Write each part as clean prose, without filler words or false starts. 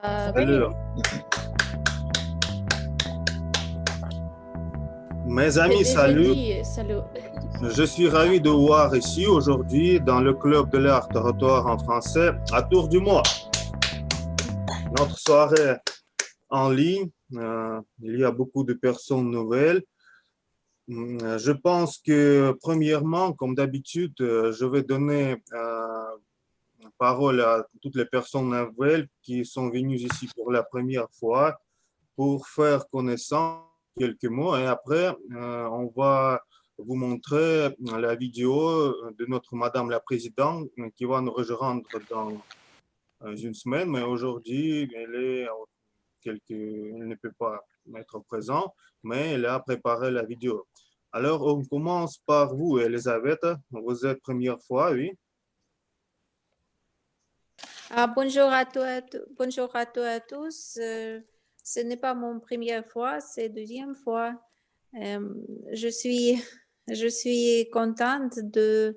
Salut. Mes amis, salut. Salut. Je suis ravi de vous voir ici aujourd'hui dans le club de l'art oratoire en français à Tours du Mois. Notre soirée en ligne, il y a beaucoup de personnes nouvelles. Je pense que premièrement, comme d'habitude, je vais donner parole à toutes les personnes nouvelles qui sont venues ici pour la première fois pour faire connaissance quelques mots et après on va vous montrer la vidéo de notre Madame la Présidente qui va nous rejoindre dans une semaine, mais aujourd'hui elle ne peut pas être présente, mais elle a préparé la vidéo. Alors on commence par vous, Elisabeth. Vous êtes première fois, oui? Bonjour à tous. Ce n'est pas mon première fois, c'est deuxième fois. Je suis contente de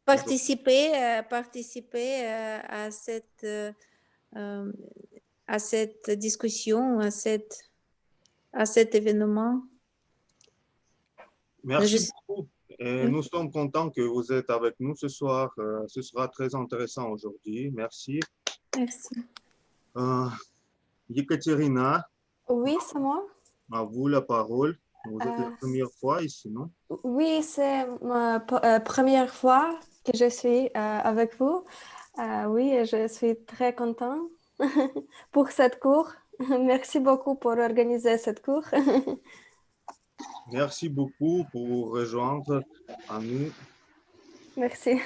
participer à cette discussion, à cet événement. Merci beaucoup. Et nous sommes contents que vous êtes avec nous ce soir. Ce sera très intéressant aujourd'hui. Merci. Merci. Ekaterina. Oui, c'est moi. À vous la parole. Vous êtes la première fois ici, non? Oui, c'est ma première fois que je suis avec vous. Oui, je suis très contente pour cette cours. Merci beaucoup pour organiser cette cours. Merci beaucoup pour vous rejoindre à nous. Merci.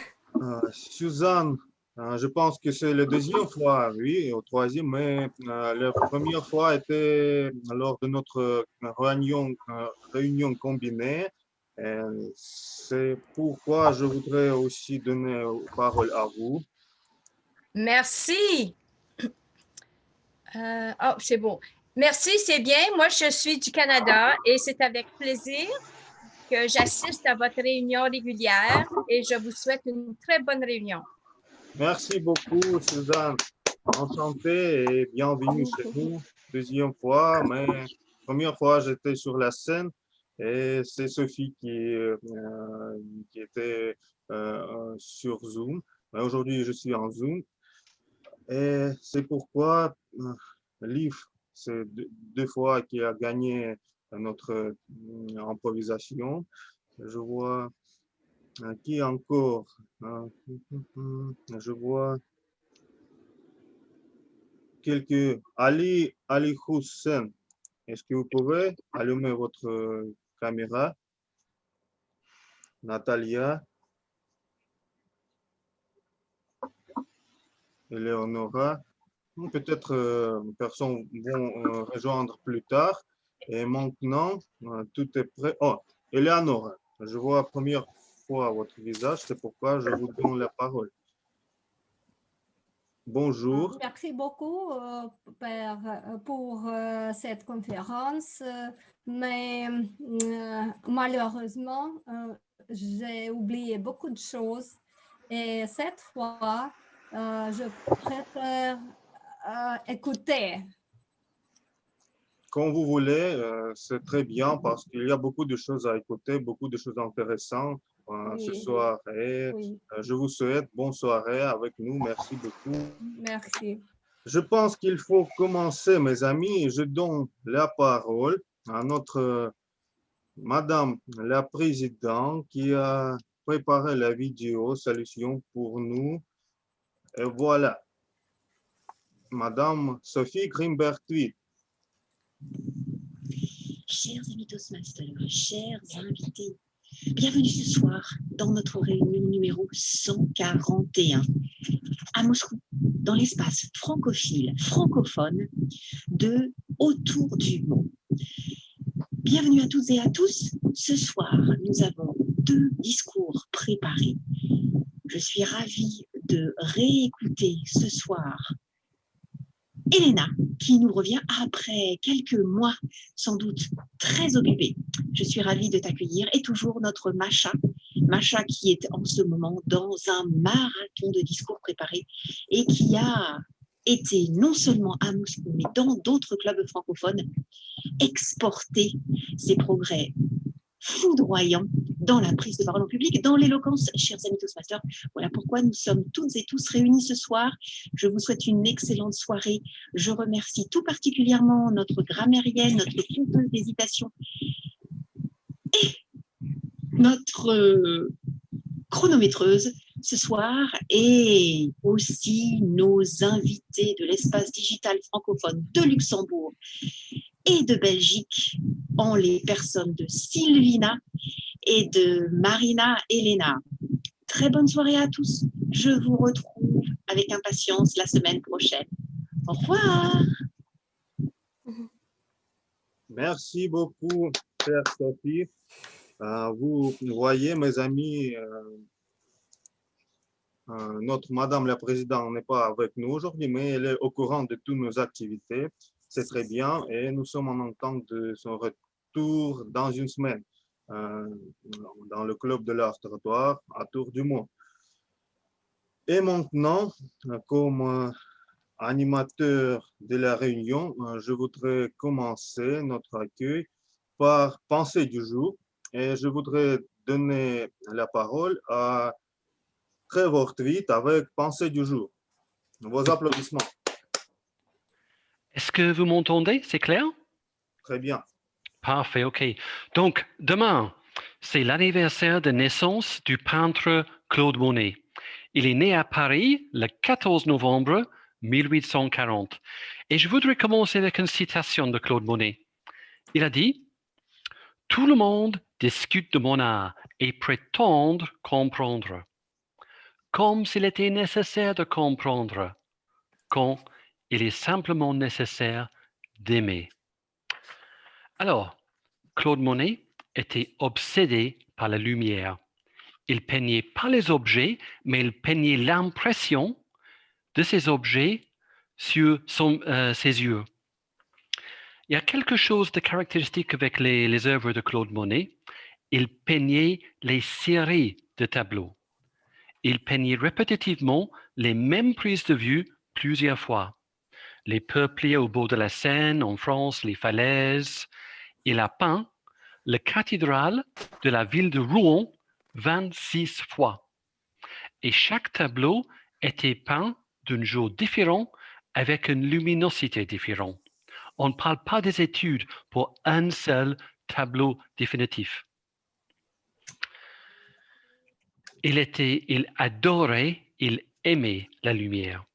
Suzanne, je pense que c'est la deuxième fois, oui, au troisième, mais la première fois était lors de notre réunion combinée. C'est pourquoi je voudrais aussi donner la parole à vous. Merci. C'est bon. Merci, c'est bien. Moi, je suis du Canada et c'est avec plaisir que j'assiste à votre réunion régulière et je vous souhaite une très bonne réunion. Merci beaucoup, Suzanne. Enchantée et bienvenue chez nous. Deuxième fois, mais première fois, j'étais sur la scène et c'est Sophie qui était sur Zoom. Mais aujourd'hui, je suis en Zoom. Et c'est pourquoi Liv, c'est deux fois qu'il a gagné notre improvisation. Je vois qui encore? Je vois quelques Ali Hussein. Est-ce que vous pouvez allumer votre caméra? Natalia. Eleonora. Peut-être personnes vont rejoindre plus tard. Et maintenant, tout est prêt. Oh, Eleonora, je vois la première fois votre visage, c'est pourquoi je vous donne la parole. Bonjour. Merci beaucoup pour cette conférence, mais malheureusement, j'ai oublié beaucoup de choses et cette fois, je préfère écouter. Quand vous voulez, c'est très bien parce qu'il y a beaucoup de choses à écouter, beaucoup de choses intéressantes ce soir. Et je vous souhaite bonne soirée avec nous. Merci beaucoup. Merci. Je pense qu'il faut commencer, mes amis. Je donne la parole à notre Madame la Présidente qui a préparé la vidéo solution pour nous. Et voilà, Madame Sophie Grimberg-Tweed. Chers amis Toastmasters, chers invités, bienvenue ce soir dans notre réunion numéro 141 à Moscou, dans l'espace francophile, francophone de Autour du mot. Bienvenue à toutes et à tous. Ce soir, nous avons 2 discours préparés. Je suis ravie de réécouter ce soir Elena, qui nous revient après quelques mois, sans doute très occupée. Je suis ravie de t'accueillir et toujours notre Masha. Masha qui est en ce moment dans un marathon de discours préparés et qui a été non seulement à Moscou, mais dans d'autres clubs francophones, exporter ses progrès foudroyants dans la prise de parole en public, dans l'éloquence, chers amis Toastmasters. Voilà pourquoi nous sommes toutes et tous réunis ce soir. Je vous souhaite une excellente soirée. Je remercie tout particulièrement notre grammairienne, notre conteuse d'hésitation et notre chronométreuse ce soir et aussi nos invités de l'espace digital francophone de Luxembourg et de Belgique en les personnes de Sylvina et de Marina Elena. Très bonne soirée à tous. Je vous retrouve avec impatience la semaine prochaine. Au revoir. Merci beaucoup, chère Sophie. Vous voyez, mes amis, notre Madame la Présidente n'est pas avec nous aujourd'hui, mais elle est au courant de toutes nos activités. C'est très bien et nous sommes en attente de son retour dans une semaine dans le club de l'art territoire à Tour du Mont. Et maintenant, comme animateur de la réunion, je voudrais commencer notre accueil par pensée du jour et je voudrais donner la parole à Trevor Tweet avec pensée du jour. Vos applaudissements. Est-ce que vous m'entendez? C'est clair? Très bien. Parfait, OK. Donc, demain, c'est l'anniversaire de naissance du peintre Claude Monet. Il est né à Paris le 14 novembre 1840. Et je voudrais commencer avec une citation de Claude Monet. Il a dit « Tout le monde discute de mon art et prétend comprendre, comme s'il était nécessaire de comprendre, quand il est simplement nécessaire d'aimer. » Alors, Claude Monet était obsédé par la lumière. Il peignait pas les objets, mais il peignait l'impression de ces objets sur ses yeux. Il y a quelque chose de caractéristique avec les œuvres de Claude Monet. Il peignait les séries de tableaux. Il peignait répétitivement les mêmes prises de vue plusieurs fois. Les peupliers au bord de la Seine, en France, les falaises. Il a peint la cathédrale de la ville de Rouen 26 fois. Et chaque tableau était peint d'un jour différent avec une luminosité différente. On ne parle pas des études pour un seul tableau définitif. Il adorait, il aimait la lumière.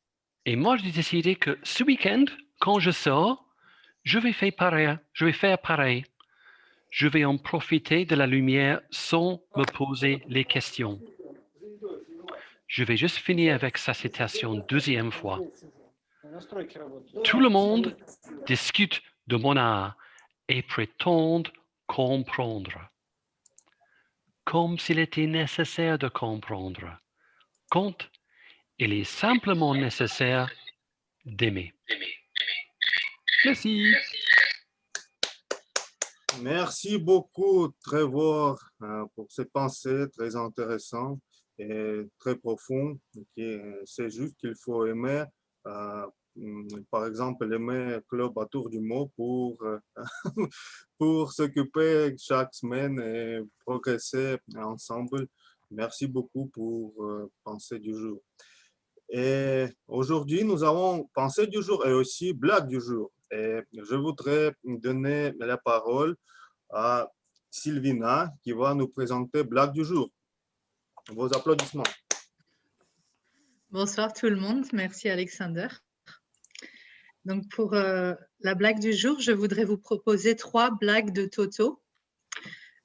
Et moi, j'ai décidé que ce week-end, quand je sors, je vais faire pareil. Je vais en profiter de la lumière sans me poser les questions. Je vais juste finir avec sa citation deuxième fois. Tout le monde discute de mon art et prétend comprendre, comme s'il était nécessaire de comprendre, quand il est simplement nécessaire d'aimer. Merci. Merci beaucoup, Trevor, pour ces pensées très intéressantes et très profondes. C'est juste qu'il faut aimer, par exemple, aimer Club à Tour du Mont pour s'occuper chaque semaine et progresser ensemble. Merci beaucoup pour pensée du jour. Et aujourd'hui, nous avons pensée du jour et aussi blague du jour. Et je voudrais donner la parole à Sylvina qui va nous présenter blague du jour. Vos applaudissements. Bonsoir tout le monde, merci Alexander. Donc pour la blague du jour, je voudrais vous proposer 3 blagues de Toto.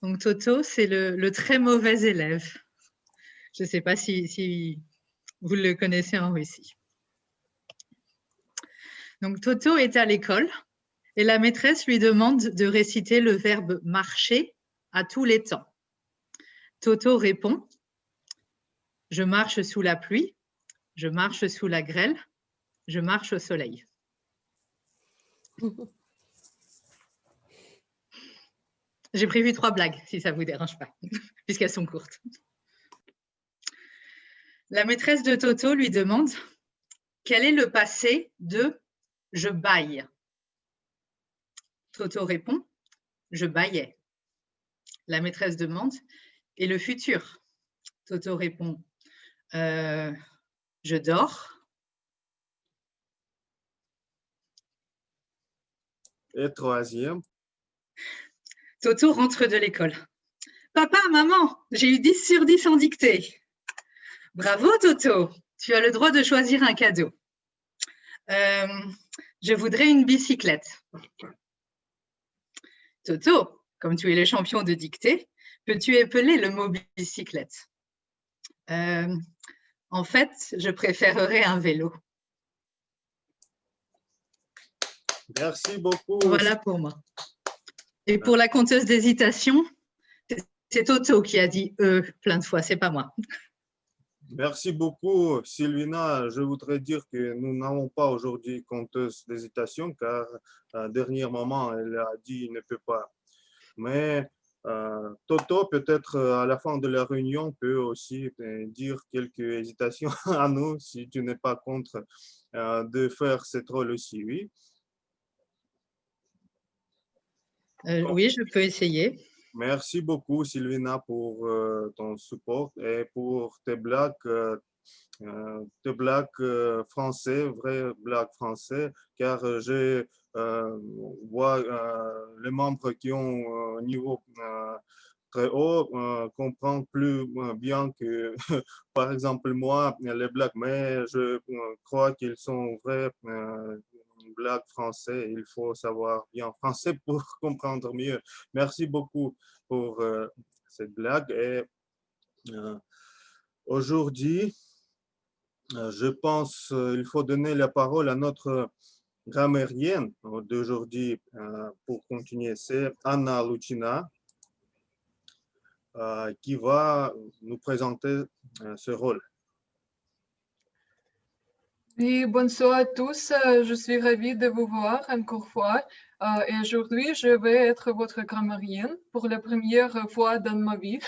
Donc Toto, c'est le très mauvais élève. Je ne sais pas si vous le connaissez en Russie. Donc Toto est à l'école et la maîtresse lui demande de réciter le verbe marcher à tous les temps. Toto répond « Je marche sous la pluie, je marche sous la grêle, je marche au soleil ». J'ai prévu 3 blagues, si ça ne vous dérange pas, puisqu'elles sont courtes. La maîtresse de Toto lui demande « Quel est le passé de « je baille » Toto répond « Je baillais ». La maîtresse demande « Et le futur ?» Toto répond « Je dors ». Et troisième. Toto rentre de l'école. « Papa, maman, j'ai eu 10 sur 10 en dictée. » Bravo Toto, tu as le droit de choisir un cadeau. Je voudrais une bicyclette. Toto, comme tu es le champion de dictée, peux-tu épeler le mot bicyclette? En fait, je préférerais un vélo. Merci beaucoup. Voilà pour moi. Et pour la conteuse d'hésitation, c'est Toto qui a dit « plein de fois, c'est pas moi ». Merci beaucoup, Sylvina. Je voudrais dire que nous n'avons pas aujourd'hui conteuse d'hésitation car à dernier moment, elle a dit « ne peut pas ». Mais Toto, peut-être à la fin de la réunion, peut aussi dire quelques hésitations à nous si tu n'es pas contre de faire cette rôle aussi, oui. Oui, je peux essayer. Merci beaucoup, Sylvina, pour ton support et pour tes blagues français, vraies blagues français, car je vois les membres qui ont un niveau très haut comprennent plus bien que, par exemple, moi, les blagues, mais je crois qu'ils sont vraies blagues français. Il faut savoir bien français pour comprendre mieux. Merci beaucoup pour cette blague. Et aujourd'hui, je pense qu'il faut donner la parole à notre grammairienne d'aujourd'hui pour continuer. C'est Anna Lucina qui va nous présenter ce rôle. Oui, bonsoir à tous. Je suis ravie de vous voir encore une fois. Et aujourd'hui, je vais être votre grammairienne pour la première fois dans ma vie.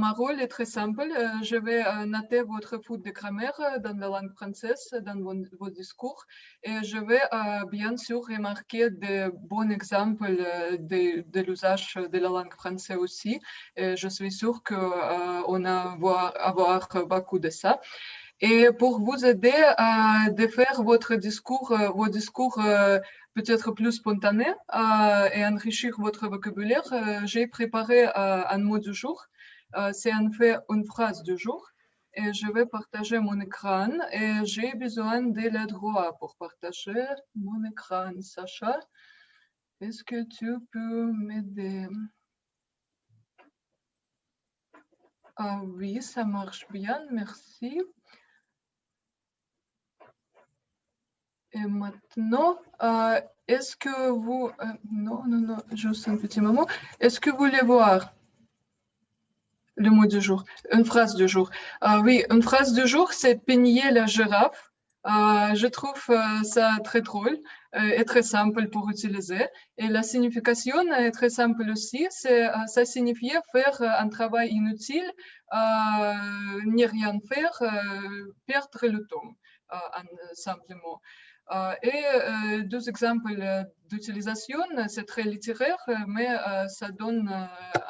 Ma rôle est très simple. Je vais noter votre faute de grammaire dans la langue française, dans vos discours. Et je vais bien sûr remarquer de bons exemples de l'usage de la langue française aussi. Et je suis sûre qu'on va avoir beaucoup de ça. Et pour vous aider à faire vos discours peut-être plus spontanés et enrichir votre vocabulaire, j'ai préparé un mot du jour. C'est en fait une phrase du jour. Et je vais partager mon écran et j'ai besoin de l'aide droit pour partager mon écran. Sacha, est-ce que tu peux m'aider? Ah oui, ça marche bien, merci. Et maintenant, est-ce que vous... non, juste un petit moment. Est-ce que vous voulez voir le mot du jour, une phrase du jour? Oui, une phrase du jour, c'est « peigner la girafe ». Je trouve ça très drôle et très simple pour utiliser. Et la signification est très simple aussi. Ça signifie faire un travail inutile, n'y rien faire, perdre le temps, simplement. Deux exemples d'utilisation, c'est très littéraire, mais ça donne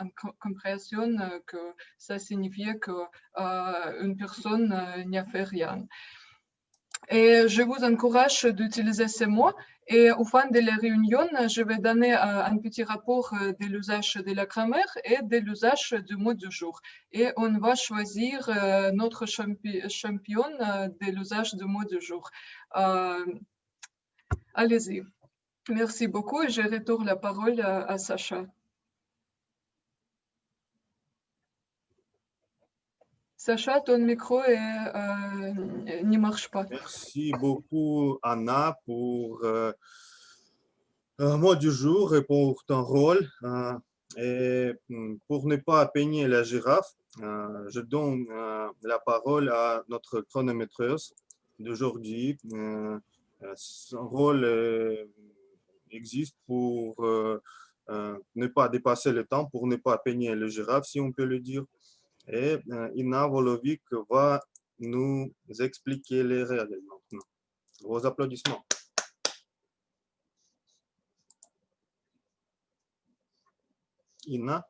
une compréhension que ça signifie qu'une personne n'y fait rien. Et je vous encourage d'utiliser ces mots. Et au fin de la réunion, je vais donner un petit rapport de l'usage de la grammaire et de l'usage du mot du jour. Et on va choisir notre champion de l'usage du mot du jour. Allez-y. Merci beaucoup et je retourne la parole à Sacha. Sacha, ton micro ne marche pas. Merci beaucoup, Anna, pour le mot du jour et pour ton rôle. Et pour ne pas peigner la girafe, je donne la parole à notre chronométreuse, d'aujourd'hui. Son rôle existe pour ne pas dépasser le temps, pour ne pas peigner le girafe, si on peut le dire. Et Ina Volovic va nous expliquer les règles maintenant. Vos applaudissements. Ina?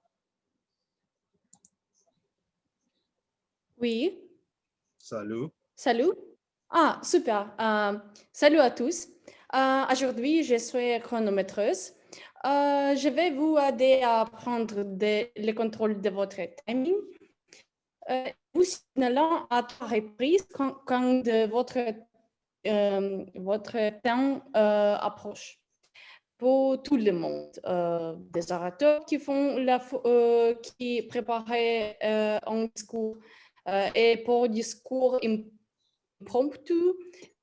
Oui, Salut. salut. Ah, super. Salut à tous. Aujourd'hui, je suis chronométreuse. Je vais vous aider à prendre le contrôle de votre timing. Vous signalant à 3 reprises quand votre temps approche. Pour tout le monde, des orateurs qui qui préparaient un discours et pour discours impromptu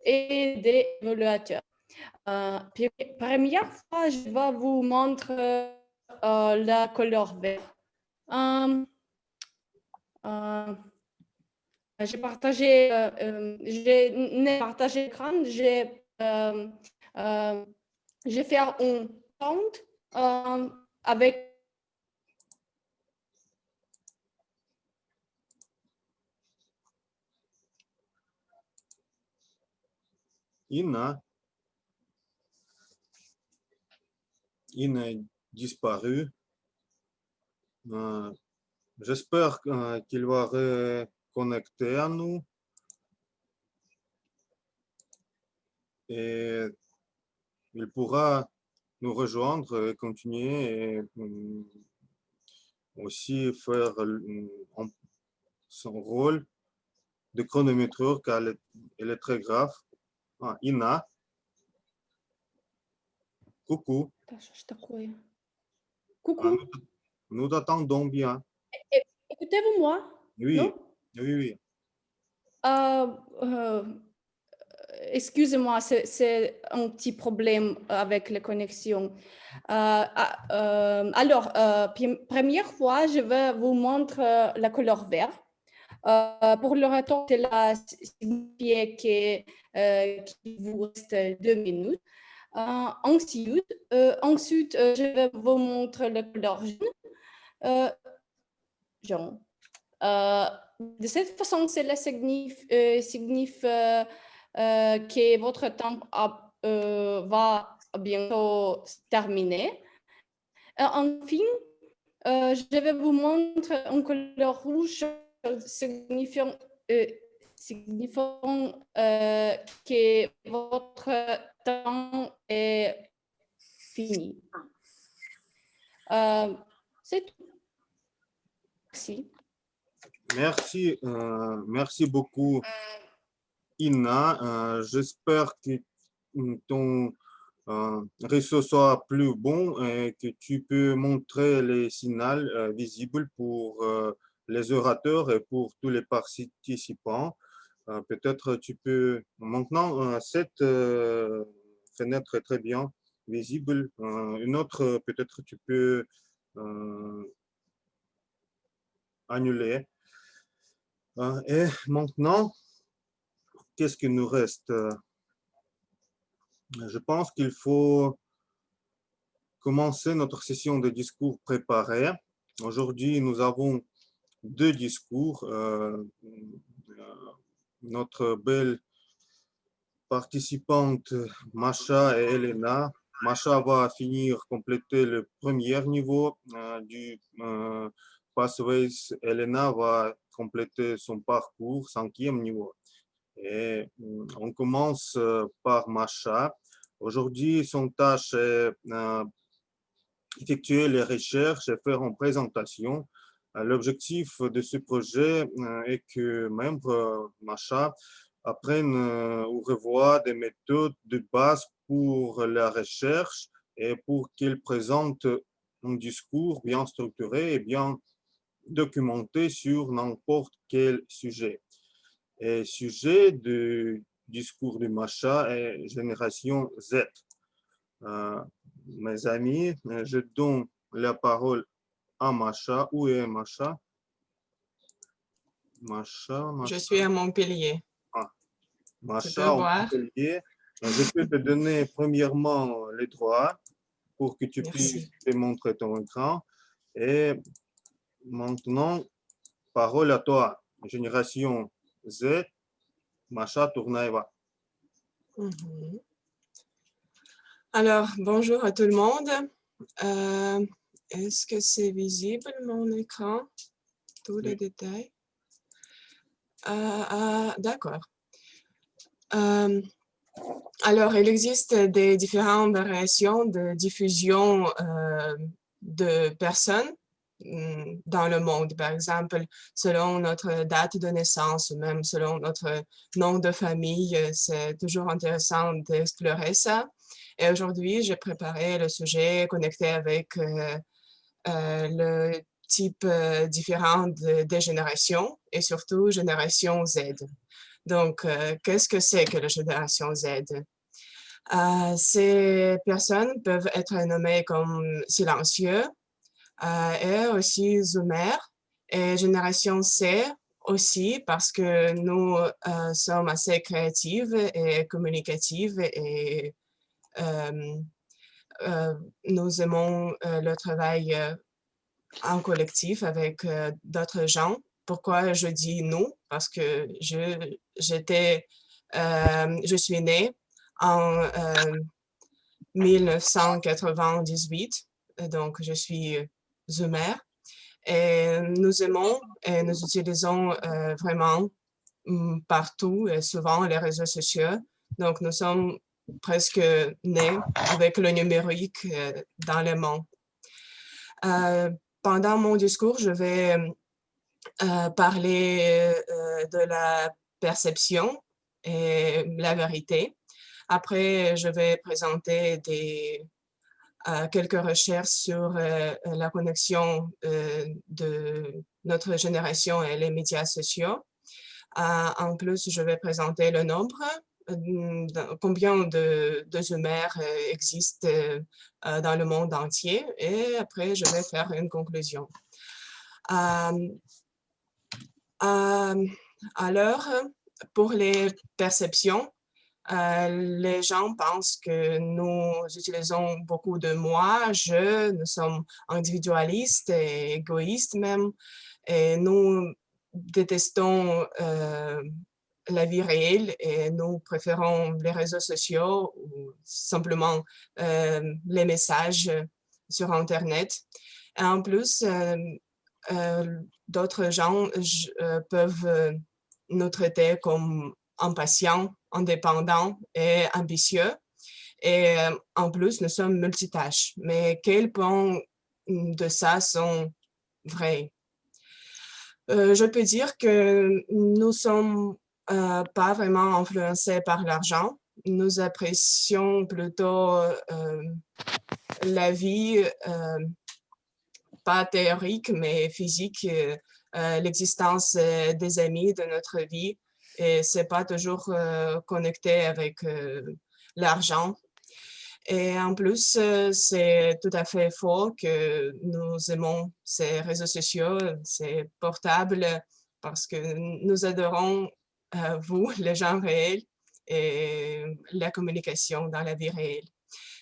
et des évaluateurs. Première fois, je vais vous montrer la couleur vert. J'ai partagé, j'ai partagé l'écran, j'ai fait un compte avec Ina est disparu. J'espère qu'il va reconnecter à nous. Et il pourra nous rejoindre et continuer et aussi faire son rôle de chronométreur car elle est très grave. Ina. Coucou. Coucou. Nous t'attendons bien. Écoutez-vous moi? Oui, Non? oui. Excusez-moi, c'est un petit problème avec la connexion. Alors, première fois, je vais vous montrer la couleur vert. Pour le retour, cela signifie qu'il vous reste 2 minutes. Ensuite, je vais vous montrer la couleur jaune. De cette façon, cela signifie que votre temps va bientôt se terminer. Enfin, je vais vous montrer une couleur rouge signifiant que votre temps est fini. C'est tout. Merci. Merci beaucoup, Ina. J'espère que ton réseau soit plus bon et que tu peux montrer les signaux visibles pour les orateurs et pour tous les participants. Peut-être tu peux maintenant, cette fenêtre est très bien visible. Une autre, peut-être tu peux annuler. Et maintenant, qu'est-ce qu'il nous reste? Je pense qu'il faut commencer notre session de discours préparés. Aujourd'hui, nous avons 2 discours. Notre belle participante Masha et Elena. Masha va finir, compléter le premier niveau du Pathways. Elena va compléter son parcours, 5e niveau. Et on commence par Masha. Aujourd'hui, son tâche est effectuer les recherches et faire une présentation. L'objectif de ce projet est que membres Masha apprennent ou revoient des méthodes de base pour la recherche et pour qu'ils présentent un discours bien structuré et bien documenté sur n'importe quel sujet. Et sujet du discours de Masha est Génération Z. Mes amis, je donne la parole à Masha. Où est Masha? Masha. Je suis à Montpellier. Macha, en devoir. atelier. Je peux te donner premièrement les droits pour que tu Merci. puisses démontrer ton écran. Et maintenant, parole à toi, génération Z. Macha Tournaeva. Mhm. Alors, bonjour à tout le monde. Est-ce que c'est visible mon écran? Tous les détails? D'accord. Alors, il existe des différentes variations de diffusion de personnes dans le monde. Par exemple, selon notre date de naissance, même selon notre nom de famille, c'est toujours intéressant d'explorer ça. Et aujourd'hui, j'ai préparé le sujet connecté avec le type différent des générations et surtout génération Z. Donc, qu'est-ce que c'est que la génération Z? Ces personnes peuvent être nommées comme silencieux et aussi zoomers. Et génération C aussi parce que nous sommes assez créatives et communicatives et nous aimons le travail en collectif avec d'autres gens. Pourquoi je dis nous? Parce que je suis née en 1998, donc je suis zoomer. Et nous aimons et nous utilisons vraiment partout et souvent les réseaux sociaux. Donc, nous sommes presque nés avec le numérique dans les mains. Pendant mon discours, je vais parler de la perception et la vérité. Après, je vais présenter quelques recherches sur la connexion de notre génération et les médias sociaux. En plus, je vais présenter le nombre, combien de zoomers existent dans le monde entier, et après, je vais faire une conclusion. Alors, pour les perceptions, les gens pensent que nous utilisons beaucoup de moi, je, nous sommes individualistes et égoïstes même, et nous détestons la vie réelle et nous préférons les réseaux sociaux ou simplement les messages sur Internet. Et en plus, d'autres gens peuvent nous traiter comme impatients, indépendants et ambitieux. Et en plus, nous sommes multitâches. Mais quels points de ça sont vrais? Je peux dire que nous sommes pas vraiment influencés par l'argent. Nous apprécions plutôt la vie, pas théorique, mais physique, l'existence des amis de notre vie. Et c'est pas toujours connecté avec l'argent. Et en plus, c'est tout à fait faux que nous aimons ces réseaux sociaux, ces portables, parce que nous adorons vous, les gens réels, et la communication dans la vie réelle.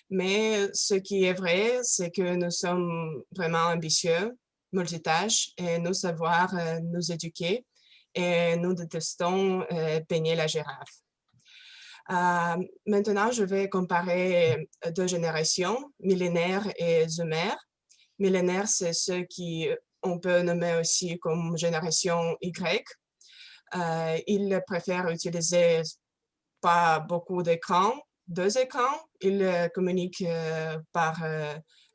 Mais ce qui est vrai, c'est que nous sommes vraiment ambitieux, multitâches, et nous savoir nous éduquer, et nous détestons peigner la girafe. Maintenant, je vais comparer deux générations, millénaires et zoomers. Millénaires, c'est ceux qui on peut nommer aussi comme génération Y. Ils préfèrent utiliser pas beaucoup d'écrans, 2 écrans. Ils communiquent par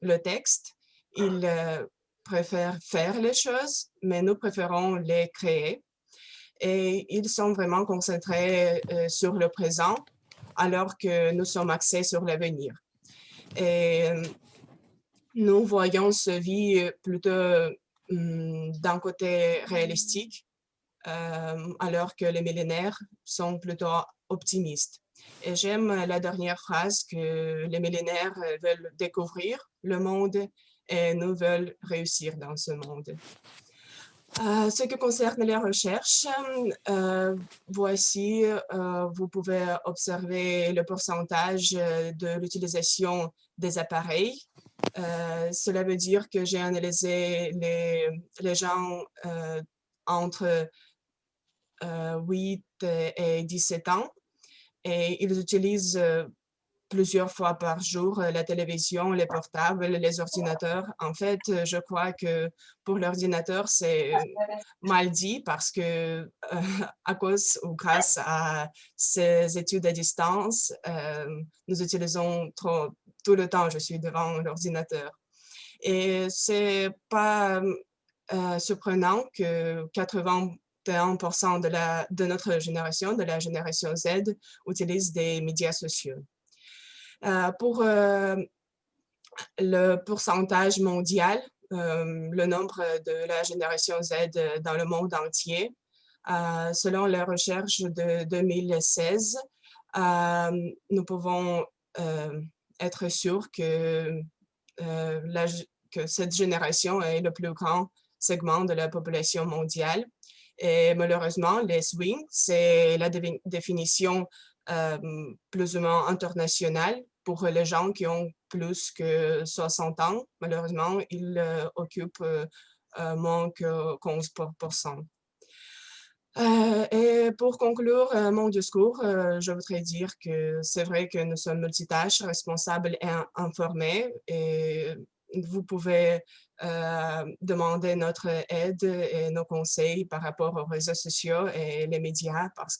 le texte. Ils préfèrent faire les choses, mais nous préférons les créer. Et ils sont vraiment concentrés sur le présent, alors que nous sommes axés sur l'avenir. Et nous voyons ce vie plutôt d'un côté réalistique, alors que les millénaires sont plutôt optimistes. Et j'aime la dernière phrase que les millénaires veulent découvrir le monde et nous veulent réussir dans ce monde. Ce qui concerne les recherches, voici, vous pouvez observer le pourcentage de l'utilisation des appareils. Cela veut dire que j'ai analysé les gens entre 8 et 17 ans et ils utilisent plusieurs fois par jour la télévision, les portables, les ordinateurs. En fait, je crois que pour l'ordinateur, c'est mal dit parce que à cause ou grâce à ces études à distance, nous utilisons tout le temps, je suis devant l'ordinateur. Et c'est pas surprenant que 81% de notre génération, de la génération Z, utilise des médias sociaux. Pour le pourcentage mondial, le nombre de la génération Z dans le monde entier, selon la recherche de 2016, nous pouvons être sûrs que cette génération est le plus grand segment de la population mondiale. Et malheureusement, les swings, c'est la définition plus ou moins internationale pour les gens qui ont plus que 60 ans. Malheureusement, ils occupent moins que 15%. Et pour conclure mon discours, je voudrais dire que c'est vrai que nous sommes multitâches, responsables et informés, et vous pouvez demander notre aide et nos conseils par rapport aux réseaux sociaux et les médias parce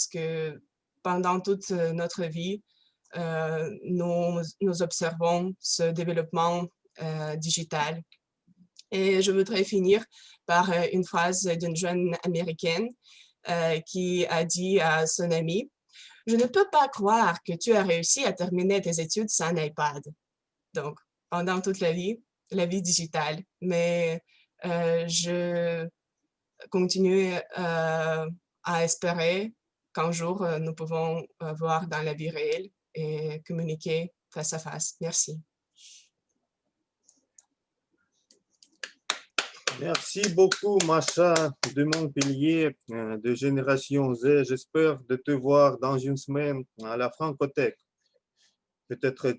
que pendant toute notre vie, nous observons ce développement digital. Et je voudrais finir par une phrase d'une jeune américaine qui a dit à son ami, « Je ne peux pas croire que tu as réussi à terminer tes études sans un iPad. » Donc, pendant toute la vie digitale. Mais je continue à espérer qu'un jour, nous pouvons voir dans la vie réelle et communiquer face à face. Merci. Merci beaucoup, Masha de Montpellier, de Génération Z. J'espère de te voir dans une semaine à la Francothèque. Peut-être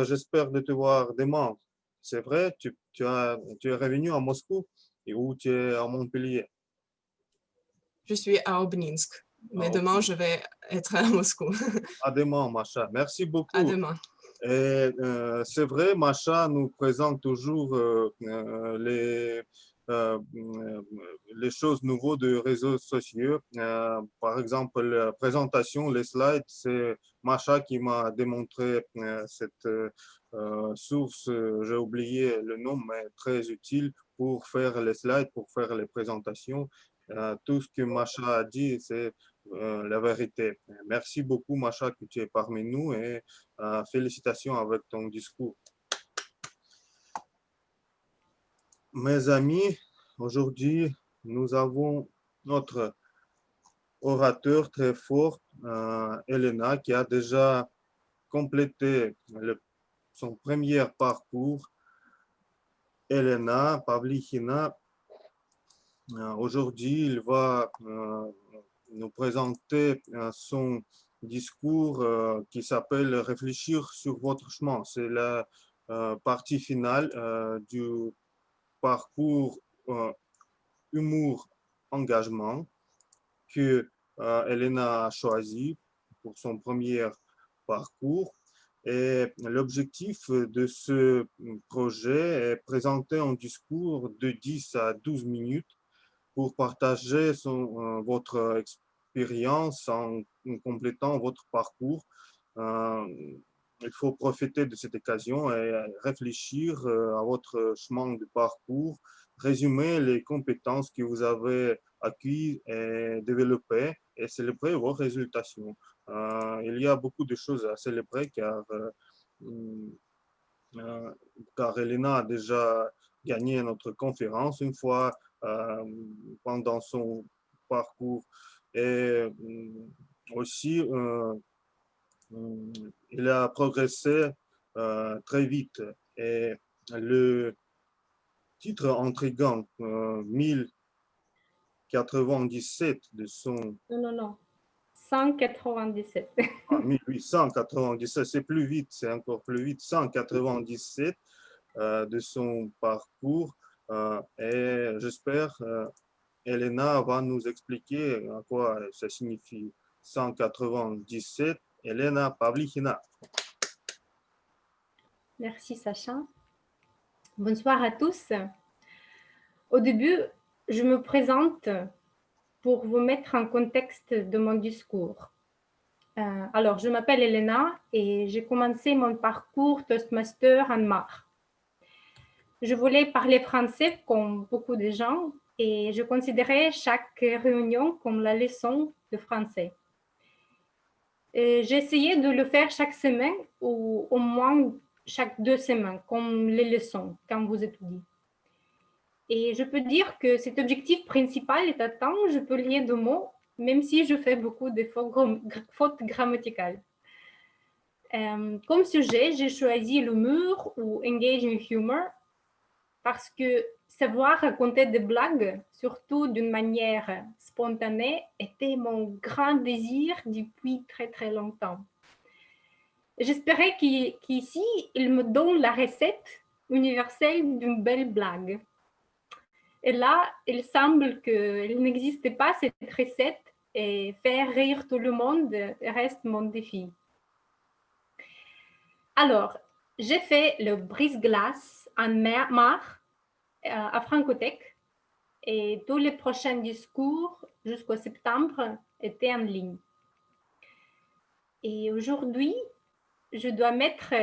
j'espère de te voir demain. C'est vrai, tu es revenu à Moscou et où tu es à Montpellier? Je suis à Obninsk, mais demain, je vais être à Moscou. À demain, Masha. Merci beaucoup. À demain. Et c'est vrai, Masha nous présente toujours les choses nouvelles de réseaux sociaux. Par exemple, la présentation, les slides, c'est Masha qui m'a démontré cette source, j'ai oublié le nom, mais très utile pour faire les slides, pour faire les présentations. Tout ce que Masha a dit, c'est la vérité. Merci beaucoup, Masha, que tu es parmi nous et félicitations avec ton discours. Mes amis, aujourd'hui, nous avons notre orateur très fort, Elena, qui a déjà complété son premier parcours. Elena Pavlichina, aujourd'hui, il va nous présenter son discours qui s'appelle « Réfléchir sur votre chemin ». C'est la partie finale du parcours humour-engagement que Elena a choisi pour son premier parcours. Et l'objectif de ce projet est présenter un discours de 10 à 12 minutes pour partager votre expérience en complétant votre parcours. Il faut profiter de cette occasion et réfléchir à votre chemin de parcours, résumer les compétences que vous avez acquises et développées et célébrer vos résultats. Il y a beaucoup de choses à célébrer car Elena a déjà gagné notre conférence une fois pendant son parcours et aussi il a progressé très vite et titre intriguant, 1097 de son... Non. 197. 1897, c'est plus vite, c'est encore plus vite, 197 de son parcours. Et j'espère, Elena va nous expliquer à quoi ça signifie 197. Elena Pavlichina. Merci Sacha. Bonsoir à tous. Au début, je me présente pour vous mettre en contexte de mon discours. Alors, je m'appelle Elena et j'ai commencé mon parcours Toastmaster en mars. Je voulais parler français comme beaucoup de gens et je considérais chaque réunion comme la leçon de français. J'ai essayé de le faire chaque semaine ou au moins chaque 2 semaines, comme les leçons quand vous étudiez. Et je peux dire que cet objectif principal est atteint, je peux lier 2 mots, même si je fais beaucoup de fautes grammaticales. Comme sujet, j'ai choisi l'humour ou engaging humor parce que savoir raconter des blagues, surtout d'une manière spontanée, était mon grand désir depuis très très longtemps. J'espérais qu'ici, il me donne la recette universelle d'une belle blague. Et là, il semble qu'il n'existe pas cette recette et faire rire tout le monde reste mon défi. Alors, j'ai fait le brise-glace en mars à Francothèque et tous les prochains discours jusqu'au septembre étaient en ligne. Et aujourd'hui, je dois mettre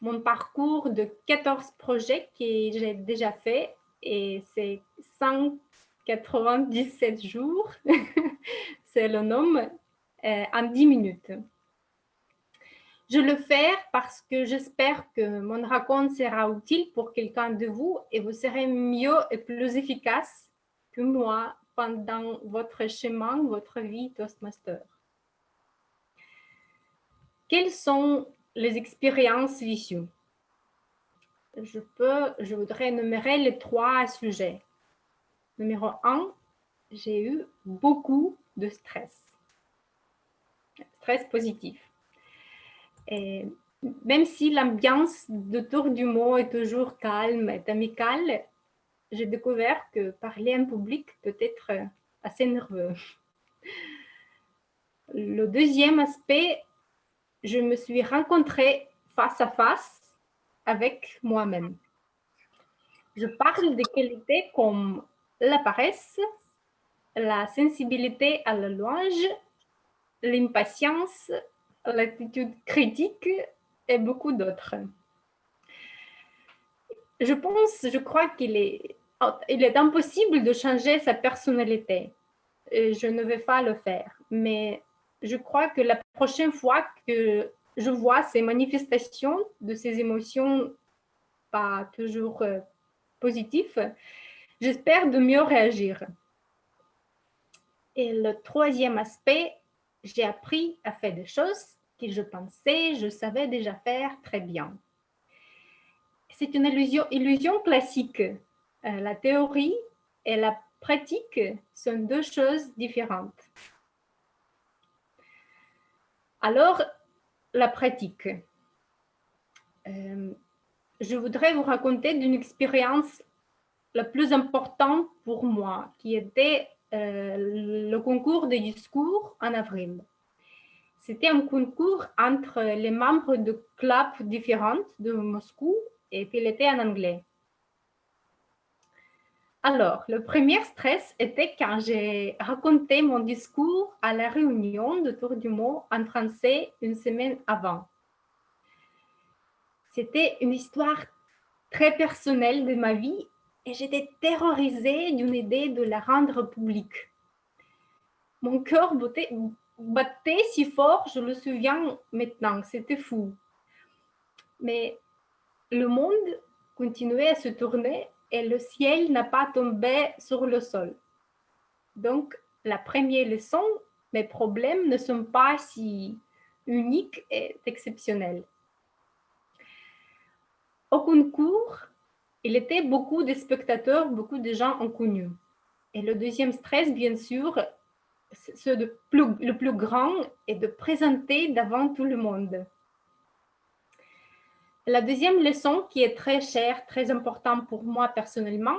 mon parcours de 14 projets que j'ai déjà fait et c'est 197 jours, c'est le nom, en 10 minutes. Je le fais parce que j'espère que mon raconte sera utile pour quelqu'un de vous et vous serez mieux et plus efficace que moi pendant votre chemin, votre vie Toastmaster. Quelles sont les expériences vécues? Je voudrais énumérer les 3 sujets. Numéro 1, j'ai eu beaucoup de stress. Stress positif. Et même si l'ambiance autour du mot est toujours calme et amicale, j'ai découvert que parler en public peut être assez nerveux. Le deuxième aspect, je me suis rencontrée face à face avec moi-même. Je parle de qualités comme la paresse, la sensibilité à la louange, l'impatience, l'attitude critique et beaucoup d'autres. Je crois qu'il est impossible de changer sa personnalité. Je ne vais pas le faire, mais je crois que la prochaine fois que je vois ces manifestations de ces émotions pas toujours positives, j'espère de mieux réagir. Et le troisième aspect, j'ai appris à faire des choses que je savais déjà faire très bien. C'est une illusion classique. La théorie et la pratique sont 2 choses différentes. Alors, la pratique. Je voudrais vous raconter d'une expérience la plus importante pour moi, qui était le concours de discours en avril. C'était un concours entre les membres de clubs différents de Moscou et puis il était en anglais. Alors, le premier stress était quand j'ai raconté mon discours à la réunion de Tour du Mot en français une semaine avant. C'était une histoire très personnelle de ma vie et j'étais terrorisée d'une idée de la rendre publique. Mon cœur battait si fort, je le souviens maintenant, c'était fou. Mais le monde continuait à se tourner et le ciel n'a pas tombé sur le sol. Donc, la première leçon, mes problèmes ne sont pas si uniques et exceptionnels. Au concours, il était beaucoup de spectateurs, beaucoup de gens inconnus. Et le deuxième stress, bien sûr, le plus grand est de présenter devant tout le monde. La deuxième leçon qui est très chère, très importante pour moi personnellement,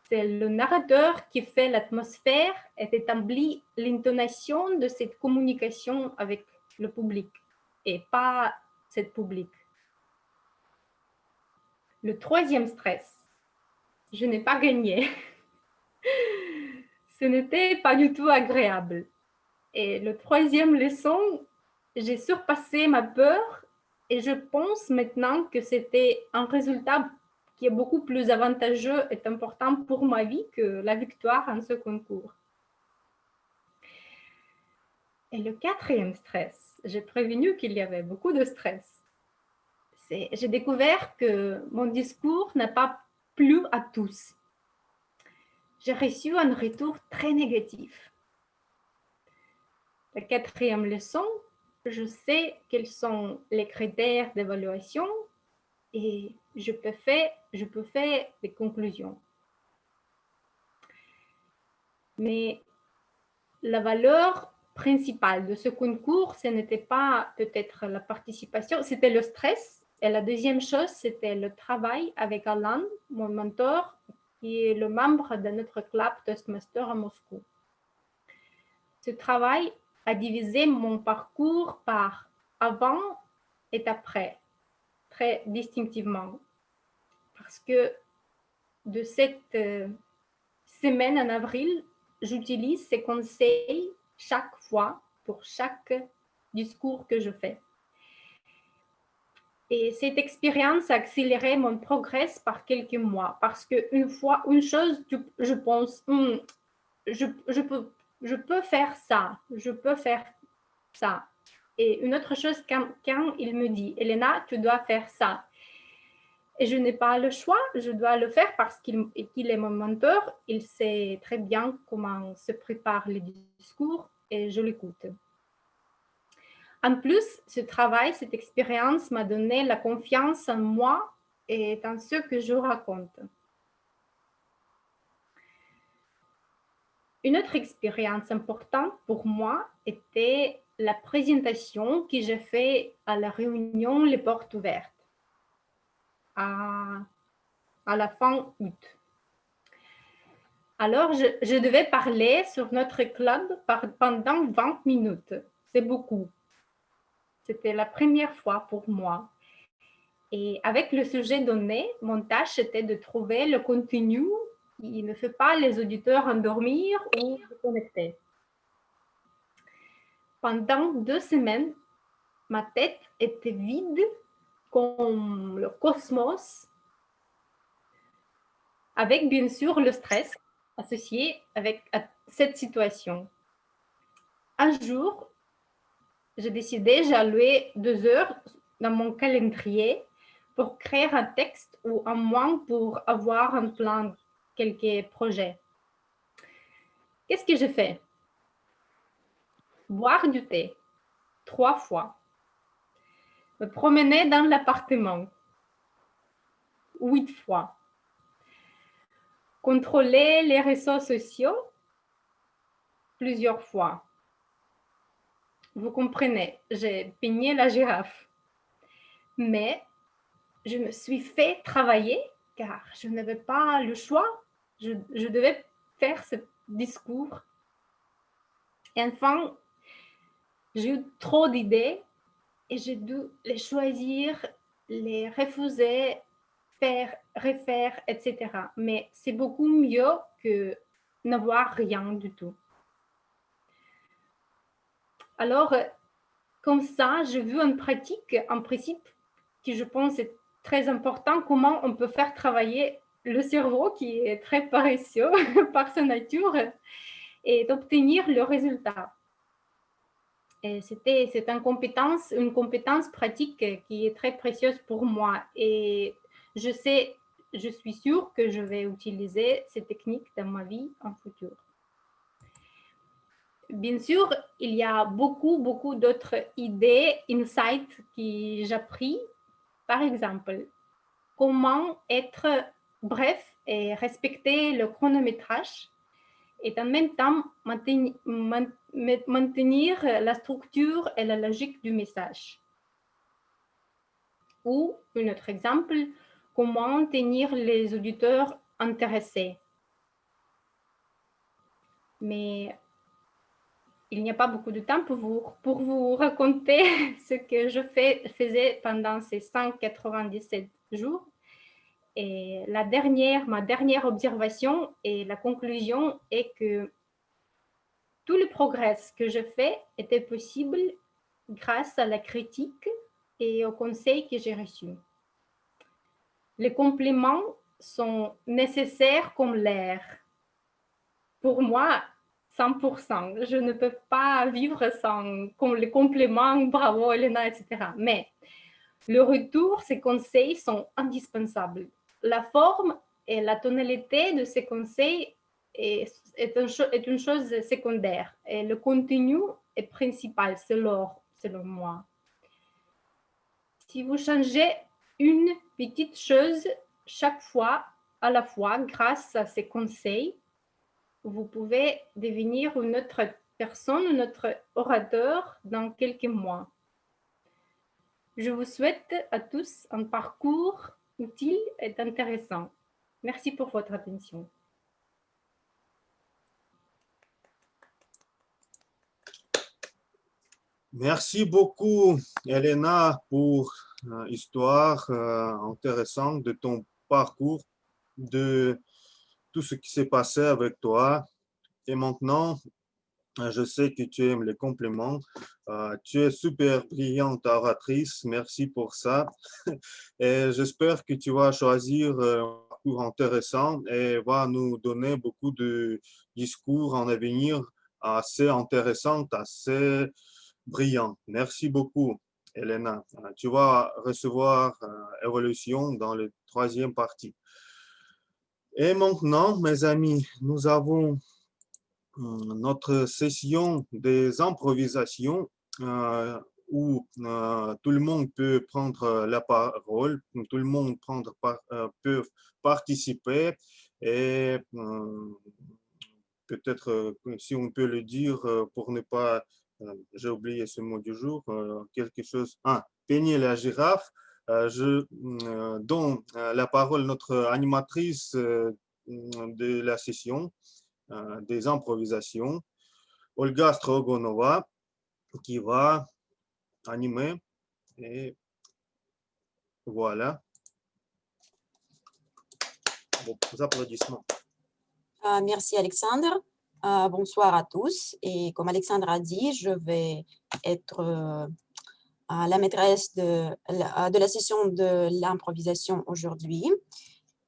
c'est le narrateur qui fait l'atmosphère et établit l'intonation de cette communication avec le public et pas cette public. Le troisième stress, je n'ai pas gagné. Ce n'était pas du tout agréable. Et le troisième leçon, j'ai surpassé ma peur et je pense maintenant que c'était un résultat qui est beaucoup plus avantageux et important pour ma vie que la victoire en ce concours. Et le quatrième stress, j'ai prévenu qu'il y avait beaucoup de stress. J'ai découvert que mon discours n'a pas plu à tous. J'ai reçu un retour très négatif. La quatrième leçon, je sais quels sont les critères d'évaluation et je peux faire des conclusions. Mais la valeur principale de ce concours, ce n'était pas peut-être la participation, c'était le stress. Et la deuxième chose, c'était le travail avec Alan, mon mentor, qui est le membre de notre club Toastmaster à Moscou. Ce travail a divisé mon parcours par avant et après, très distinctivement. Parce que de cette semaine en avril, j'utilise ces conseils chaque fois pour chaque discours que je fais. Et cette expérience a accéléré mon progrès par quelques mois. Parce qu'une chose, je pense, je peux faire ça, je peux faire ça. Et une autre chose, quand il me dit, Elena, tu dois faire ça. Et je n'ai pas le choix, je dois le faire parce qu'il est mon mentor, il sait très bien comment se préparent les discours et je l'écoute. En plus, ce travail, cette expérience m'a donné la confiance en moi et dans ce que je raconte. Une autre expérience importante pour moi était la présentation que j'ai faite à la réunion Les Portes Ouvertes à la fin août. Alors, je devais parler sur notre club pendant 20 minutes. C'est beaucoup. C'était la première fois pour moi. Et avec le sujet donné, mon tâche était de trouver le contenu qui ne fait pas les auditeurs endormir ou se connecter. Pendant 2 semaines, ma tête était vide comme le cosmos, avec bien sûr le stress associé avec cette situation. Un jour, j'ai décidé, j'ai alloué 2 heures dans mon calendrier pour créer un texte ou un mois pour avoir un plan, quelques projets. Qu'est-ce que j'ai fait? Boire du thé 3 fois. Me promener dans l'appartement 8 fois. Contrôler les réseaux sociaux plusieurs fois. Vous comprenez, j'ai peigné la girafe. Mais je me suis fait travailler car je n'avais pas le choix. Je devais faire ce discours. Et enfin, j'ai eu trop d'idées et j'ai dû les choisir, les refuser, faire, refaire, etc. Mais c'est beaucoup mieux que n'avoir rien du tout. Alors, comme ça, j'ai vu en pratique, un principe qui je pense est très important, comment on peut faire travailler le cerveau qui est très paresseux par sa nature et d'obtenir le résultat. Et c'est une compétence pratique qui est très précieuse pour moi et je suis sûre que je vais utiliser ces techniques dans ma vie en futur. Bien sûr, il y a beaucoup d'autres idées, insights que j'ai appris. Par exemple, comment être bref et respecter le chronométrage et en même temps maintenir la structure et la logique du message. Ou, un autre exemple, comment tenir les auditeurs intéressés. Mais il n'y a pas beaucoup de temps pour vous raconter ce que je faisais pendant ces 197 jours. Et ma dernière observation et la conclusion est que tout le progrès que je fais était possible grâce à la critique et aux conseils que j'ai reçus. Les compliments sont nécessaires comme l'air. Pour moi, 100%. Je ne peux pas vivre sans les compliments, bravo Elena, etc. Mais le retour, ces conseils sont indispensables. La forme et la tonalité de ces conseils est une chose secondaire et le contenu est principal, selon moi. Si vous changez une petite chose chaque fois, à la fois, grâce à ces conseils, vous pouvez devenir une autre personne, un autre orateur dans quelques mois. Je vous souhaite à tous un parcours utile et intéressant. Merci pour votre attention. Merci beaucoup, Elena, pour l'histoire intéressante de ton parcours, de tout ce qui s'est passé avec toi. Et maintenant, je sais que tu aimes les compliments. Tu es super brillante oratrice. Merci pour ça. Et j'espère que tu vas choisir un parcours intéressant et va nous donner beaucoup de discours en avenir assez intéressants, assez brillants. Merci beaucoup, Elena. Tu vas recevoir Évolution dans la 3e partie. Et maintenant, mes amis, nous avons notre session des improvisations où tout le monde peut prendre la parole, tout le monde peut participer et peut-être, si on peut le dire, pour ne pas, j'ai oublié ce mot du jour, quelque chose, peigner la girafe. Je donne la parole à notre animatrice de la session des improvisations, Olga Strogonova, qui va animer. Et voilà. Vos applaudissements. Merci Alexandre. Bonsoir à tous. Et comme Alexandre a dit, je vais être la maîtresse de la session de l'improvisation aujourd'hui.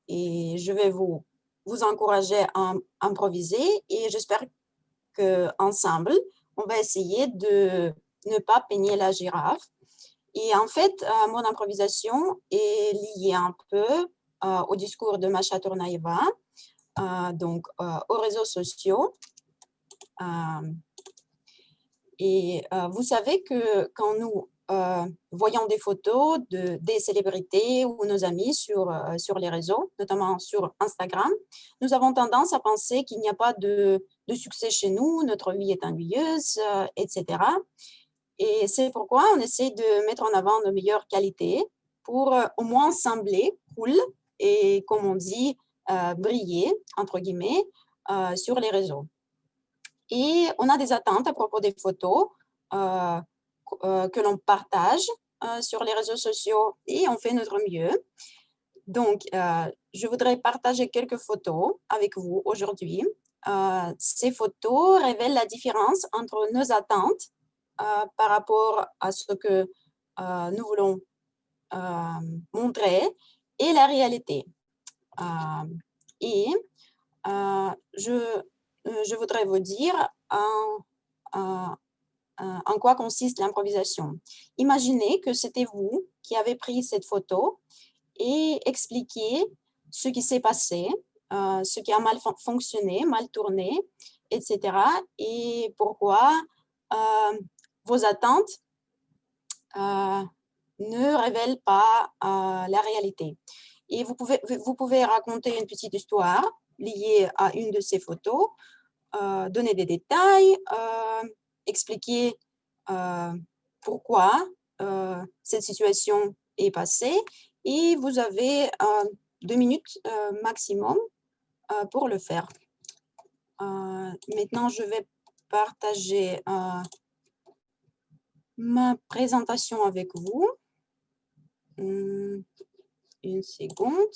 Et je vais vous encourager à improviser et j'espère qu'ensemble, on va essayer de ne pas peigner la girafe. Et en fait, mon improvisation est liée un peu au discours de Masha Tournaeva, donc aux réseaux sociaux. Et vous savez que quand nous voyons des photos des célébrités ou nos amis sur les réseaux, notamment sur Instagram, nous avons tendance à penser qu'il n'y a pas de succès chez nous, notre vie est ennuyeuse, etc. Et c'est pourquoi on essaie de mettre en avant nos meilleures qualités pour au moins sembler cool et, comme on dit, briller, entre guillemets, sur les réseaux. Et on a des attentes à propos des photos que l'on partage sur les réseaux sociaux et on fait notre mieux. Donc, je voudrais partager quelques photos avec vous aujourd'hui. Ces photos révèlent la différence entre nos attentes par rapport à ce que nous voulons montrer et la réalité. Je voudrais vous dire en quoi consiste l'improvisation. Imaginez que c'était vous qui avez pris cette photo et expliqué ce qui s'est passé, ce qui a mal fonctionné, mal tourné, etc. Et pourquoi vos attentes ne révèlent pas la réalité. Et vous pouvez raconter une petite histoire liée à une de ces photos, donner des détails, expliquer pourquoi cette situation est passée. Et vous avez 2 minutes maximum pour le faire. Maintenant, je vais partager ma présentation avec vous. Une seconde.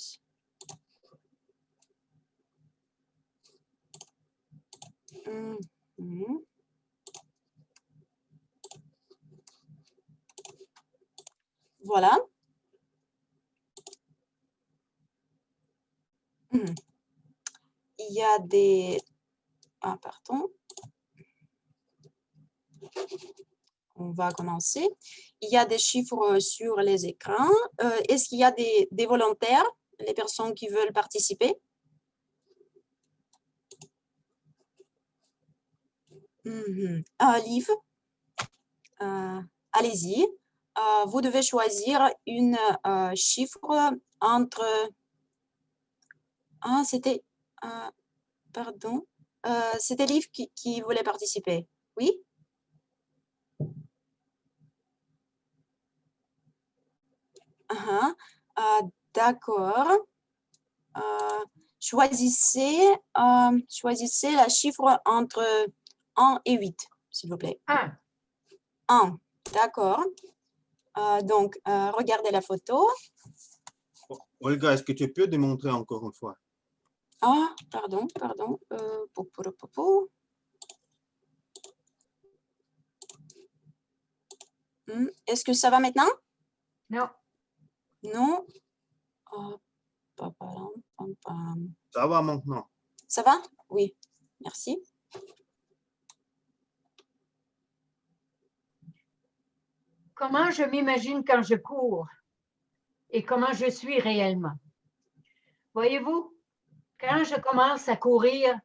Voilà. Il y a des... Ah, pardon. On va commencer. Il y a des chiffres sur les écrans. Est-ce qu'il y a des volontaires, les personnes qui veulent participer? Liv, allez-y. Vous devez choisir une chiffre entre... Ah, c'était... pardon. C'était Liv qui voulait participer. Oui? D'accord. Choisissez la chiffre entre 1 et 8, s'il vous plaît. 1. 1, d'accord. Donc, regardez la photo. Olga, est-ce que tu peux démontrer encore une fois? Ah, pardon. Est-ce que ça va maintenant? Non. Non. Ça va maintenant. Ça va? Oui, merci. Comment je m'imagine quand je cours et comment je suis réellement? Voyez-vous, quand je commence à courir,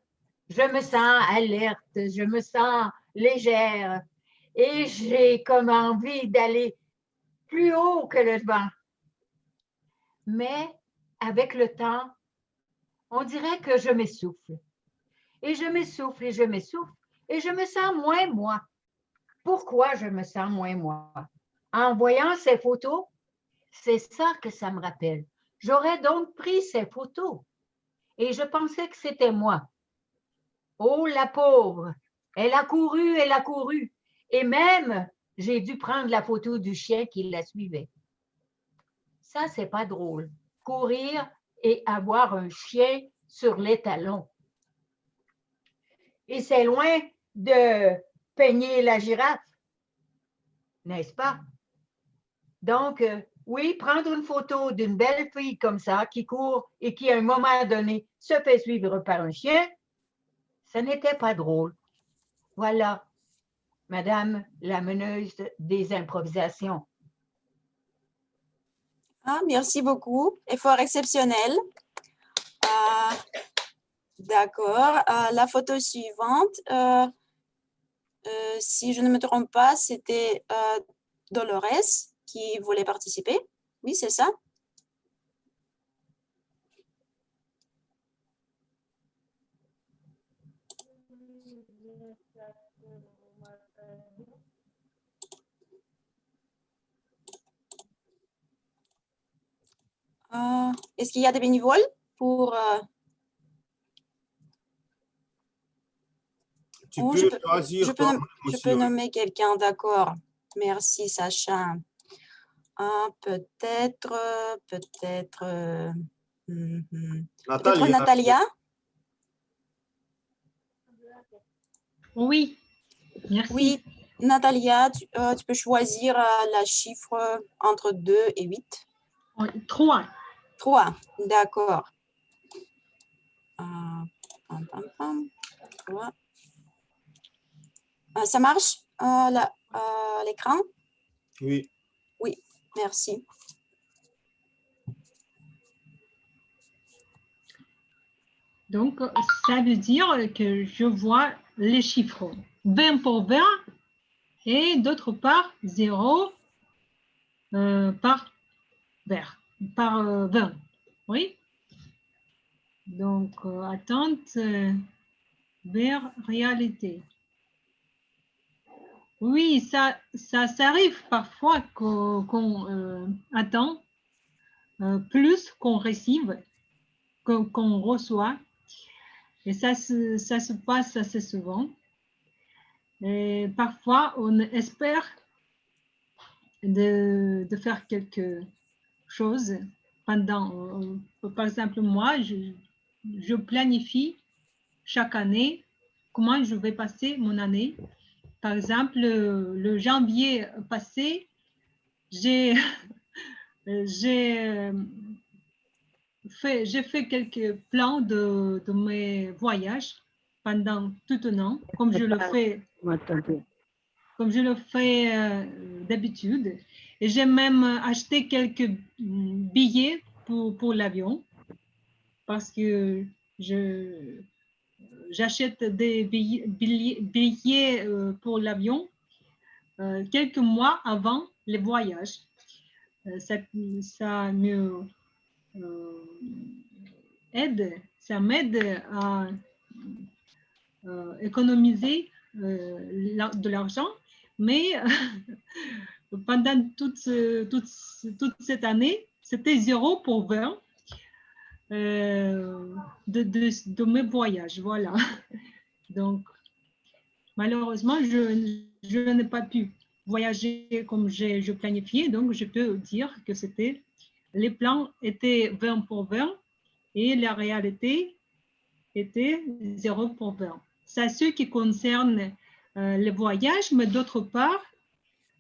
je me sens alerte, je me sens légère et j'ai comme envie d'aller plus haut que le vent. Mais avec le temps, on dirait que je m'essouffle. Et je m'essouffle et je m'essouffle et je me sens moins moi. Pourquoi je me sens moins moi? En voyant ces photos, c'est ça que ça me rappelle. J'aurais donc pris ces photos et je pensais que c'était moi. Oh, la pauvre! Elle a couru et même j'ai dû prendre la photo du chien qui la suivait. Ça, c'est pas drôle. Courir et avoir un chien sur les talons. Et c'est loin de peigner la girafe, n'est-ce pas? Donc, oui, prendre une photo d'une belle fille comme ça qui court et qui, à un moment donné, se fait suivre par un chien, ce n'était pas drôle. Voilà, Madame la meneuse des improvisations. Ah, merci beaucoup. Effort exceptionnel. D'accord. La photo suivante, si je ne me trompe pas, c'était Dolores qui voulait participer. Oui, c'est ça? Est-ce qu'il y a des bénévoles pour... Je peux nommer quelqu'un, d'accord. Merci, Sacha. Peut-être Natalia. Oui, merci. Oui, Natalia, tu peux choisir la chiffre entre 2 et 8. 3. 3, d'accord. 3. Ça marche l'écran? Oui. Oui, merci. Donc, ça veut dire que je vois les chiffres 20 pour 20 et d'autre part 0 par 20. Oui. Donc, attente vers réalité. Oui, ça arrive parfois qu'on attend plus qu'on reçoit, qu'on reçoit. Et ça se passe assez souvent. Et parfois, on espère de faire quelque chose pendant, par exemple, moi, je planifie chaque année comment je vais passer mon année. Par exemple, le janvier passé, j'ai fait quelques plans de mes voyages pendant tout un an, comme je le fais d'habitude. Et j'ai même acheté quelques billets pour l'avion parce que j'achète des billets pour l'avion quelques mois avant les voyages. Ça m'aide à économiser de l'argent, mais pendant toute cette année, c'était 0 pour 20 de mes voyages. Voilà. Donc, malheureusement, je n'ai pas pu voyager comme je planifiais, donc je peux dire que les plans étaient 20 pour 20 et la réalité était 0 pour 20. C'est ce qui concerne les voyages, mais d'autre part,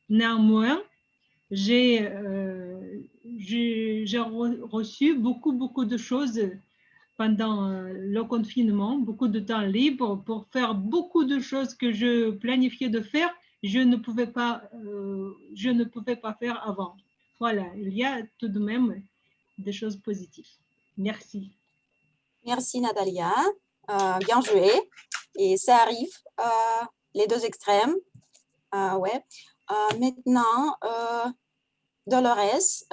néanmoins, j'ai reçu beaucoup de choses pendant le confinement, beaucoup de temps libre pour faire beaucoup de choses que je planifiais de faire, je ne pouvais pas faire avant. Voilà, il y a tout de même des choses positives. Merci. Merci Natalia, bien joué. Et ça arrive, les deux extrêmes. Ouais. Maintenant, Dolores,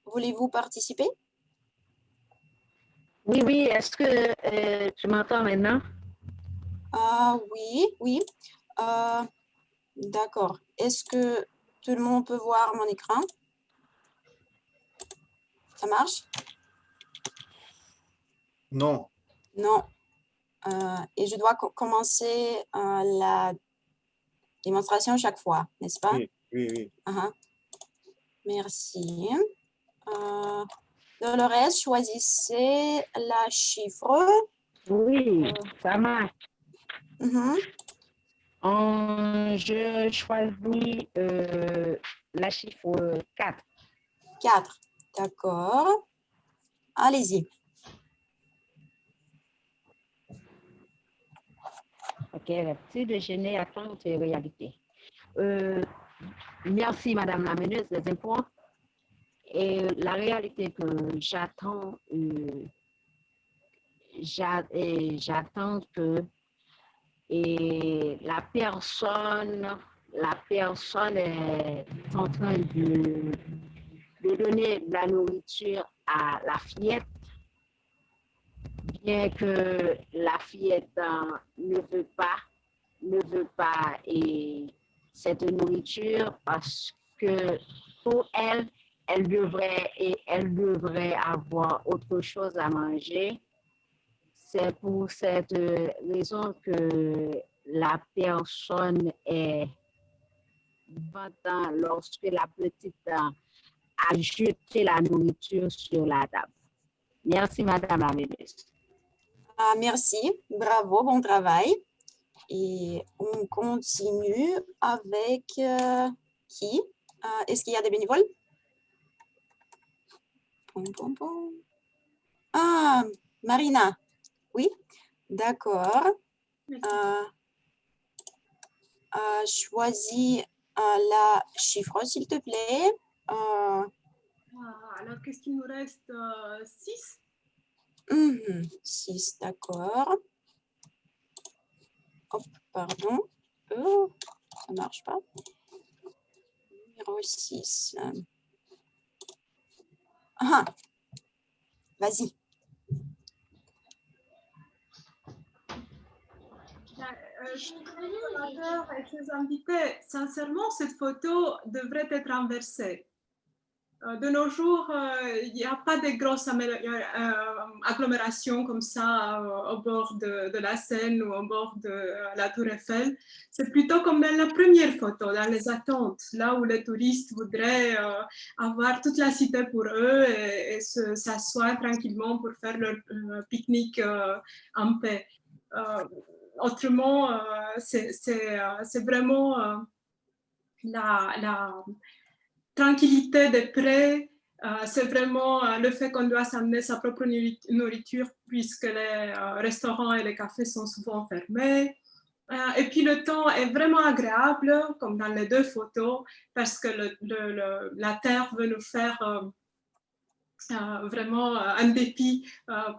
voulez-vous participer? Oui, est-ce que tu m'entends maintenant? Oui. D'accord. Est-ce que tout le monde peut voir mon écran? Ça marche? Non. Non. Et je dois commencer la démonstration chaque fois, n'est-ce pas? Oui. Merci. Dolores, choisissez la chiffre. Oui, ça marche. Je choisis la chiffre 4. 4, d'accord. Allez-y. OK, le petit déjeuner attente et réalité. Merci, Madame la meneuse des impôts. Et la réalité que j'attends que la personne est en train de donner de la nourriture à la fillette, bien que la fillette ne veut pas cette nourriture parce que pour elle, elle devrait avoir autre chose à manger. C'est pour cette raison que la personne est battant lorsque la petite a jeté la nourriture sur la table. Merci, Madame la ministre. Merci, bravo, bon travail. Et on continue avec qui? Est-ce qu'il y a des bénévoles? Ah, Marina. Oui, d'accord. Choisis la chiffre, s'il te plaît. Alors, qu'est-ce qu'il nous reste? 6. 6, d'accord. Hop, pardon. Oh, ça ne marche pas. Numéro 6. Vas-y. Chers collaborateurs et chers invités, sincèrement, cette photo devrait être inversée. De nos jours, il n'y a pas de grosses agglomérations comme ça au bord de la Seine ou au bord de la Tour Eiffel. C'est plutôt comme dans la première photo, dans les attentes, là où les touristes voudraient avoir toute la cité pour eux et s'asseoir tranquillement pour faire leur pique-nique en paix. Autrement, c'est vraiment la tranquillité des prés, c'est vraiment le fait qu'on doit s'amener sa propre nourriture puisque les restaurants et les cafés sont souvent fermés. Et puis le temps est vraiment agréable, comme dans les deux photos, parce que la terre veut nous faire vraiment un dépit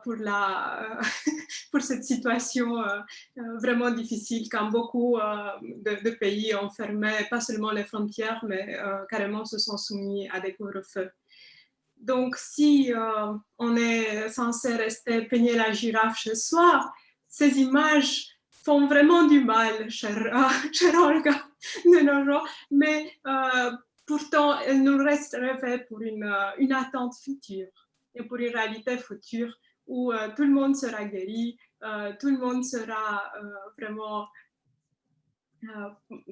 pour cette situation vraiment difficile quand beaucoup de pays ont fermé pas seulement les frontières, mais carrément se sont soumis à des couvre-feux. Donc, si on est censé rester peigner la girafe chez soi, ces images font vraiment du mal, chère Olga, de nos jours, mais pourtant, elle nous reste rêvé pour une attente future et pour une réalité future où tout le monde sera guéri, tout le monde sera vraiment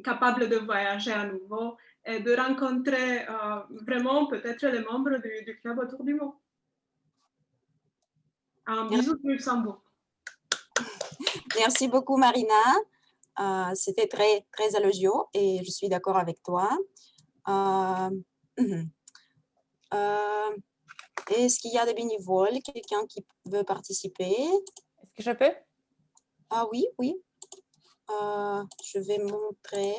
capable de voyager à nouveau et de rencontrer vraiment peut-être les membres du club autour du monde. Un bisou de Luxembourg. Merci beaucoup, Marina. C'était très, très élogieux et je suis d'accord avec toi. Est-ce qu'il y a des bénévoles, quelqu'un qui veut participer? Est-ce que je peux? Ah oui, oui. Je vais montrer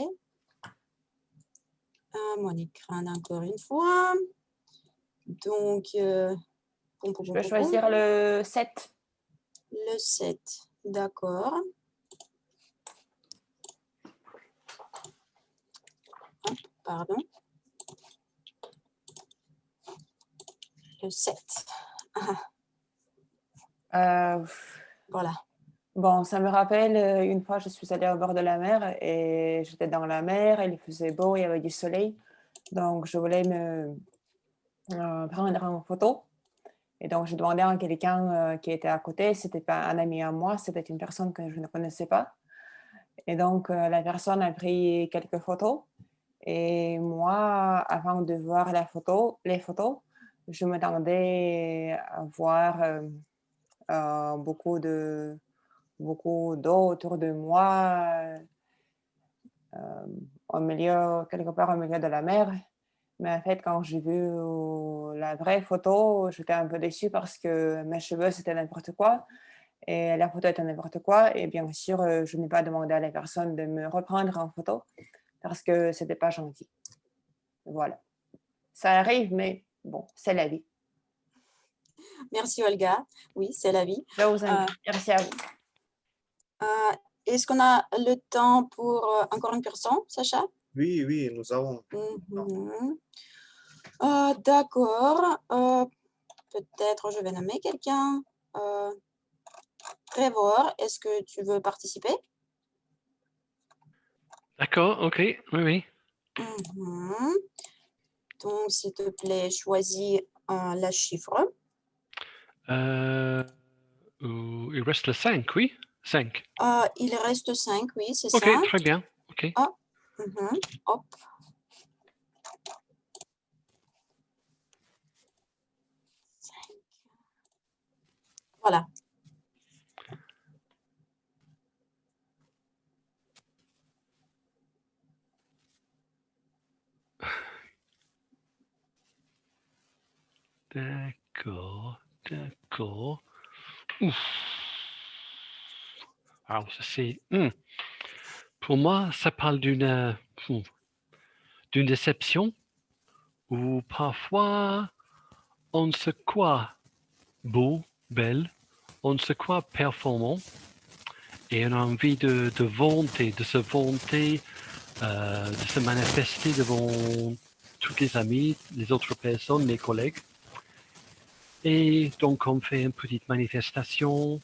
mon écran encore une fois. Donc, je peux choisir le 7. Le 7, d'accord. Pardon. Le 7. Voilà. Bon, ça me rappelle, une fois, je suis allée au bord de la mer et j'étais dans la mer, il faisait beau, il y avait du soleil. Donc, je voulais me prendre en photo. Et donc, je demandais à quelqu'un qui était à côté. Ce n'était pas un ami à moi, c'était une personne que je ne connaissais pas. Et donc, la personne a pris quelques photos. Et moi, avant de voir les photos, je m'attendais à voir beaucoup d'eau autour de moi, quelque part au milieu de la mer. Mais en fait, quand j'ai vu la vraie photo, j'étais un peu déçue parce que mes cheveux, c'était n'importe quoi. Et la photo était n'importe quoi. Et bien sûr, je n'ai pas demandé à la personne de me reprendre en photo parce que ce n'était pas gentil. Voilà. Ça arrive, mais bon, c'est la vie. Merci, Olga. Oui, c'est la vie. Je vous invite. Merci à vous. Est-ce qu'on a le temps pour encore une personne, Sacha? Oui, oui, nous avons. D'accord. Peut-être je vais nommer quelqu'un. Trevor, est-ce que tu veux participer? D'accord, ok, oui, oui. Donc, s'il te plaît, choisis la chiffre. Il reste le 5, oui? 5. Il reste 5, oui, c'est ça. Ok, très bien. Ok. Hop. Voilà. D'accord, d'accord. Ouf. Alors, c'est... Pour moi, ça parle d'une déception où parfois on se croit beau, belle, on se croit performant et on a envie de vanter, de se vanter, de se manifester devant tous les amis, les autres personnes, les collègues. Et donc, on fait une petite manifestation,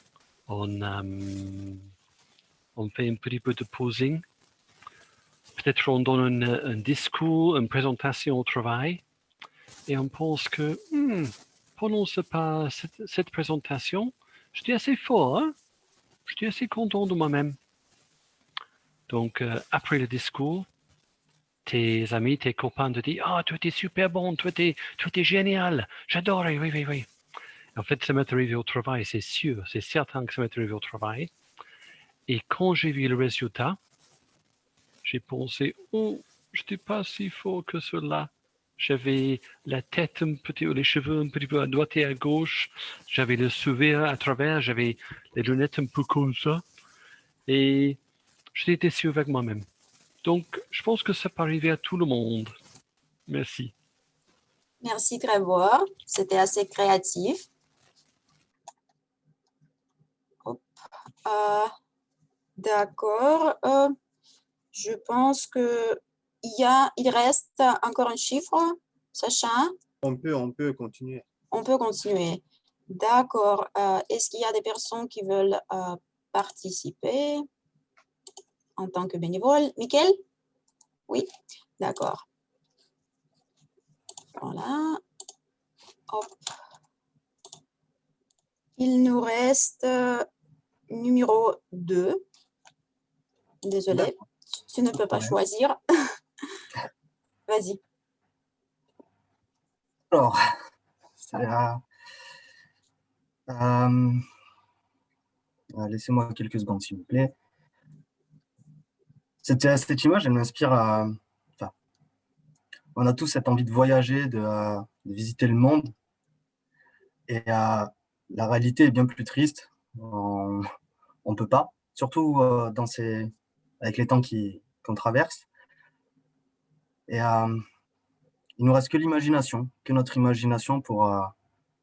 on fait un petit peu de posing. Peut-être on donne un discours, une présentation au travail. Et on pense que pendant cette présentation, j'étais assez fort, hein? J'étais assez content de moi-même. Donc, après le discours, tes amis, tes copains te disent « Ah, tu étais super bon, tu étais génial, j'adore, oui, oui, oui. » En fait, ça m'est arrivé au travail, c'est sûr, c'est certain que ça m'est arrivé au travail. Et quand j'ai vu le résultat, j'ai pensé « Oh, je n'étais pas si fort que cela. » J'avais la tête un petit, les cheveux un petit peu à droite et à gauche. J'avais le sourire à travers. J'avais les lunettes un peu comme ça. Et j'étais déçu avec moi-même. Donc, je pense que ça peut arriver à tout le monde. Merci. Merci Trevor, c'était assez créatif. D'accord. Je pense que il reste encore un chiffre, Sacha. On peut continuer. On peut continuer. D'accord. Est-ce qu'il y a des personnes qui veulent participer en tant que bénévole? Mickaël? Oui, d'accord. Voilà. Hop. Il nous reste numéro 2. Désolée, tu ne peux pas choisir. Vas-y. Alors, c'est laissez-moi quelques secondes, s'il vous plaît. Cette image, elle m'inspire à... Enfin, on a tous cette envie de voyager, de visiter le monde. Et la réalité est bien plus triste. On ne peut pas, surtout avec les temps qu'on traverse. Et il nous reste que l'imagination, que notre imagination pour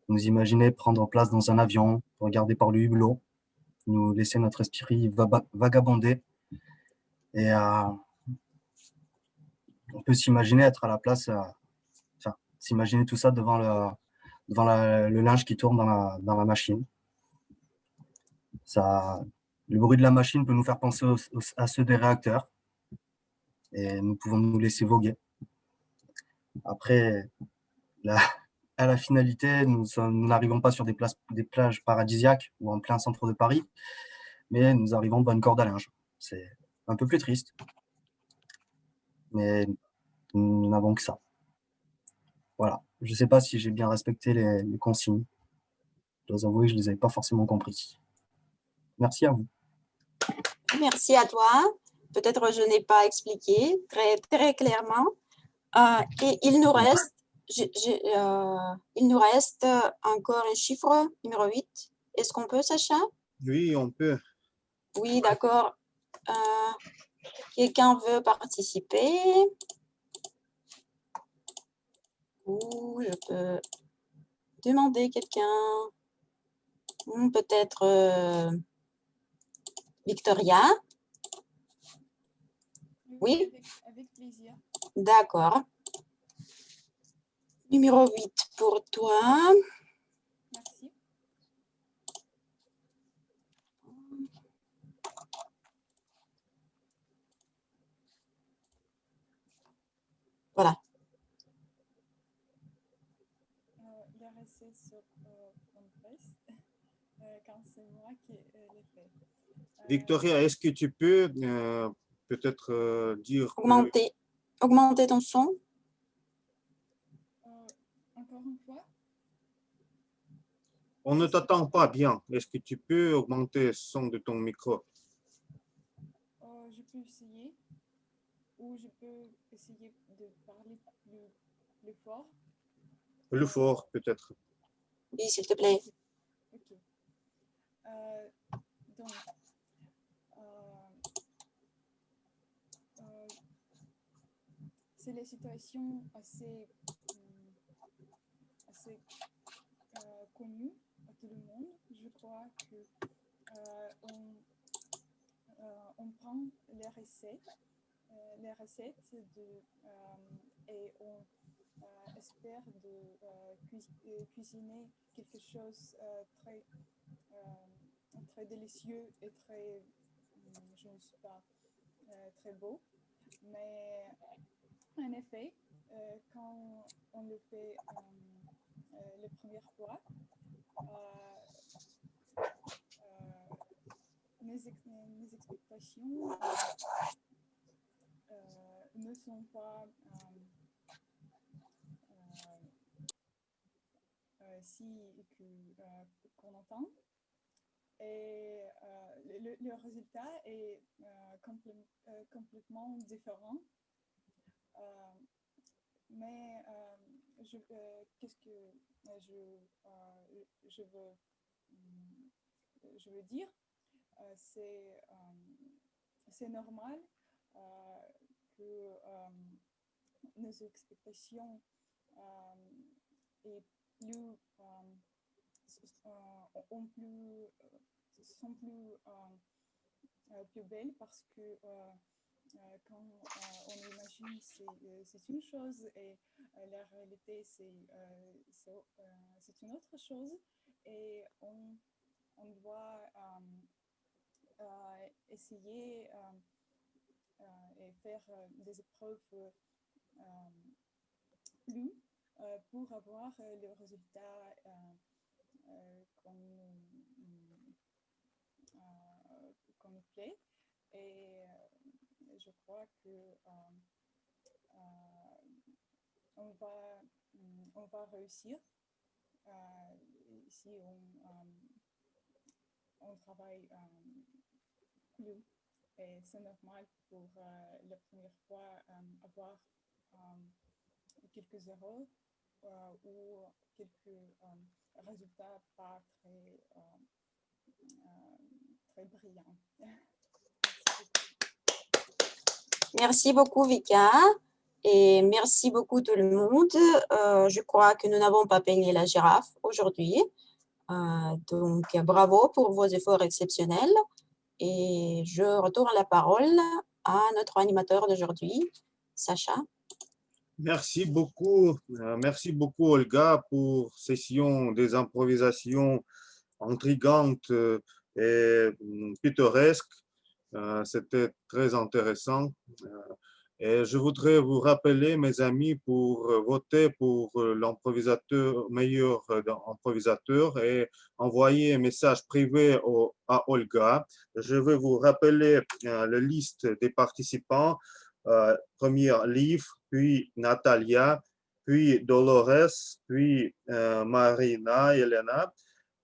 nous imaginer prendre place dans un avion, regarder par le hublot, nous laisser notre esprit vagabonder. Et on peut s'imaginer être à la place, s'imaginer tout ça devant le linge qui tourne dans la machine. Le bruit de la machine peut nous faire penser à ceux des réacteurs et nous pouvons nous laisser voguer. Après, à la finalité, nous n'arrivons pas sur des plages paradisiaques ou en plein centre de Paris, mais nous arrivons dans une corde à linge. C'est un peu plus triste, mais nous n'avons que ça. Voilà. Je ne sais pas si j'ai bien respecté les consignes. Je dois avouer que je ne les avais pas forcément compris. Merci à vous. Merci à toi. Peut-être je n'ai pas expliqué très clairement. Et il nous reste encore un chiffre, numéro 8. Est-ce qu'on peut, Sacha? Oui, on peut. Oui, d'accord. Quelqu'un veut participer? Ou je peux demander quelqu'un? Peut-être Victoria? Oui? Avec plaisir. D'accord. Numéro 8 pour toi. Merci. Voilà. La recette sur Pinterest, quand c'est moi qui l'ai fait. Victoria, est-ce que tu peux peut-être dire... Augmenter ton son? Encore une fois? On ne t'entend pas bien. Est-ce que tu peux augmenter le son de ton micro? Je peux essayer. Ou je peux essayer de parler plus fort. Plus fort, peut-être. Oui, s'il te plaît. Ok. Donc, c'est la situation assez connue à tout le monde. Je crois que on prend les recettes et espère de cuisiner quelque chose très, très délicieux et très, je ne sais pas, très beau. Mais en effet, quand on le fait la première fois, mes expectations ne sont pas si qu'on entend. Et le résultat est complètement différent. Mais qu'est-ce que je veux dire, c'est normal que nos expectations sont plus belles parce que quand on imagine c'est une chose et la réalité c'est une autre chose et on doit essayer et faire des épreuves plus pour avoir le résultat qu'on nous plaît. Et je crois que on va réussir si on travaille plus. Et c'est normal pour la première fois avoir quelques erreurs ou quelques résultats pas très brillants. Merci beaucoup, Vika. Et merci beaucoup tout le monde. Je crois que nous n'avons pas peigné la girafe aujourd'hui. Donc, bravo pour vos efforts exceptionnels. Et je retourne la parole à notre animateur d'aujourd'hui, Sacha. Merci beaucoup, Olga, pour session des improvisations intrigantes et pittoresques. C'était très intéressant. Et je voudrais vous rappeler, mes amis, pour voter pour l'improvisateur, meilleur improvisateur et envoyer un message privé à Olga. Je vais vous rappeler la liste des participants. Premier Liv, puis Natalia, puis Dolores, puis Marina, Elena,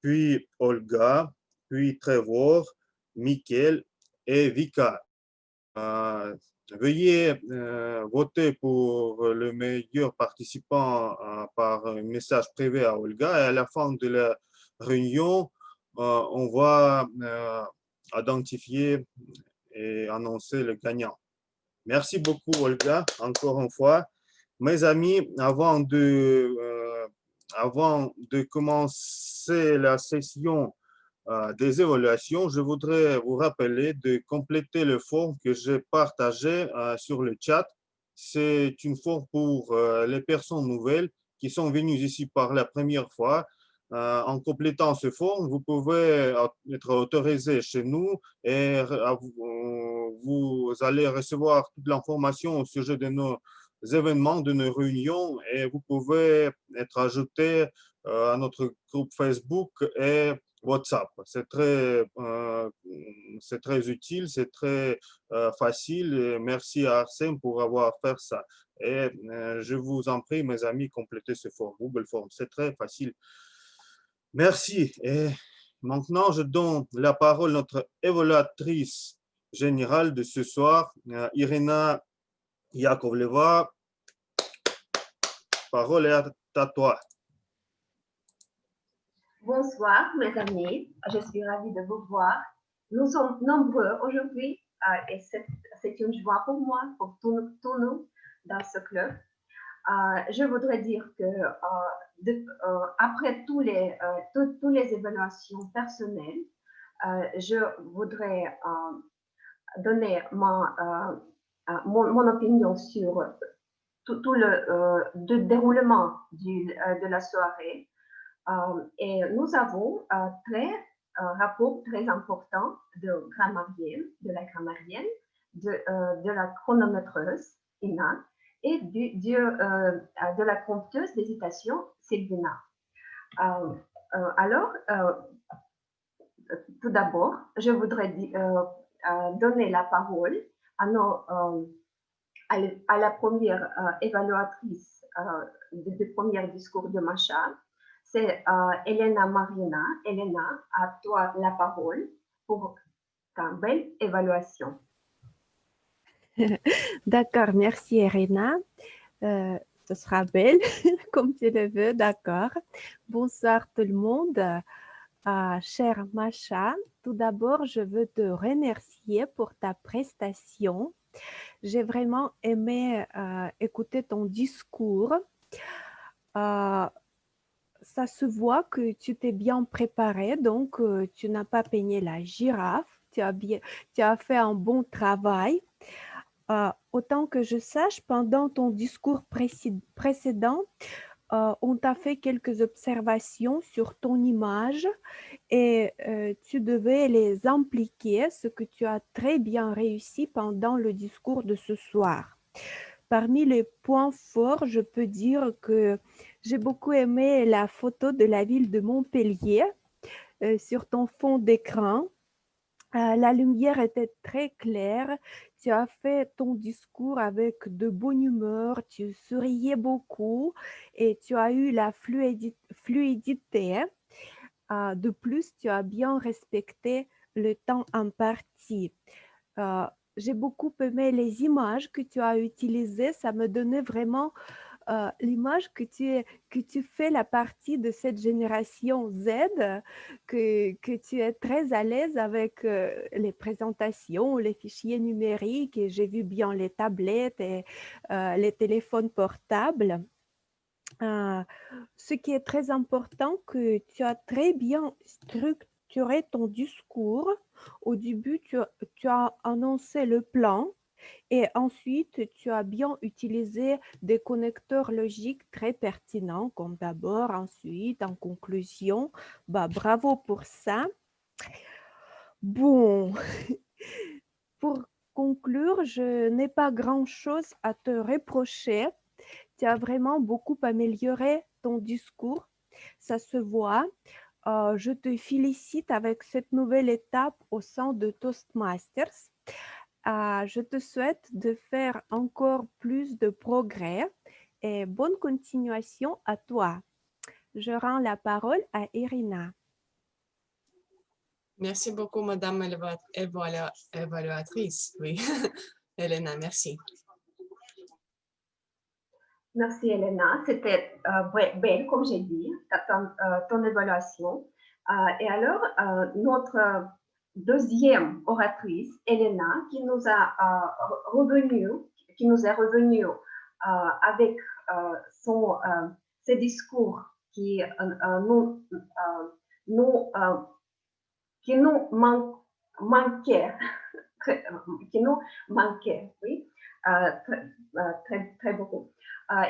puis Olga, puis Trevor, Michael et Vika. Veuillez voter pour le meilleur participant par un message privé à Olga. Et à la fin de la réunion, on va identifier et annoncer le gagnant. Merci beaucoup, Olga, encore une fois. Mes amis, avant de commencer la session des évaluations, je voudrais vous rappeler de compléter le forme que j'ai partagé sur le chat. C'est une forme pour les personnes nouvelles qui sont venues ici par la première fois. En complétant ce forme, vous pouvez être autorisé chez nous et vous allez recevoir toute l'information au sujet de nos événements, de nos réunions et vous pouvez être ajouté à notre groupe Facebook et WhatsApp. C'est très utile, c'est très facile. Et merci à Arsène pour avoir fait ça. Et je vous en prie, mes amis, complétez ce forme, Google Form. C'est très facile. Merci. Et maintenant, je donne la parole à notre évaluatrice générale de ce soir, Irina Yakovleva. Parole est à toi. Bonsoir, mes amis. Je suis ravie de vous voir. Nous sommes nombreux aujourd'hui et c'est une joie pour moi, pour tous nous dans ce club. Je voudrais dire que après tous les évaluations personnelles, je voudrais donner mon opinion sur tout le déroulement de la soirée. Et nous avons un rapport très important de la grammarienne, de la chronométreuse, Ina, et de la conteuse d'hésitation, Sylvina. Alors, tout d'abord, je voudrais donner la parole à la première évaluatrice du premier discours de Masha. C'est Elena Marina. Elena, à toi la parole pour ta belle évaluation. D'accord, merci Irina. Ce sera belle, comme tu le veux, d'accord. Bonsoir tout le monde. Chère Masha, tout d'abord, je veux te remercier pour ta prestation. J'ai vraiment aimé écouter ton discours. Ça se voit que tu t'es bien préparé, donc tu n'as pas peigné la girafe. Tu as fait un bon travail. Autant que je sache, pendant ton discours précédent, on t'a fait quelques observations sur ton image et tu devais les impliquer, ce que tu as très bien réussi pendant le discours de ce soir. Parmi les points forts, je peux dire que j'ai beaucoup aimé la photo de la ville de Montpellier sur ton fond d'écran. La lumière était très claire. Tu as fait ton discours avec de bonne humeur, tu souriais beaucoup et tu as eu la fluidité. De plus, tu as bien respecté le temps imparti. J'ai beaucoup aimé les images que tu as utilisées. Ça me donnait vraiment l'image que tu fais la partie de cette génération Z, que tu es très à l'aise avec les présentations, les fichiers numériques, et j'ai vu bien les tablettes et les téléphones portables. Ce qui est très important, que tu as très bien structuré ton discours. Au début, tu as annoncé le plan. Et ensuite, tu as bien utilisé des connecteurs logiques très pertinents, comme d'abord, ensuite, en conclusion. Bravo pour ça. Bon, pour conclure, je n'ai pas grand-chose à te reprocher. Tu as vraiment beaucoup amélioré ton discours. Ça se voit. Je te félicite avec cette nouvelle étape au sein de Toastmasters. Je te souhaite de faire encore plus de progrès et bonne continuation à toi. Je rends la parole à Irina. Merci beaucoup, Madame évaluatrice. Oui, Elena, merci. Merci, Elena. C'était belle, comme j'ai dit, ton évaluation. Et alors, notre deuxième oratrice, Elena, qui nous est revenue avec ses discours qui nous manquaient, oui, très beaucoup.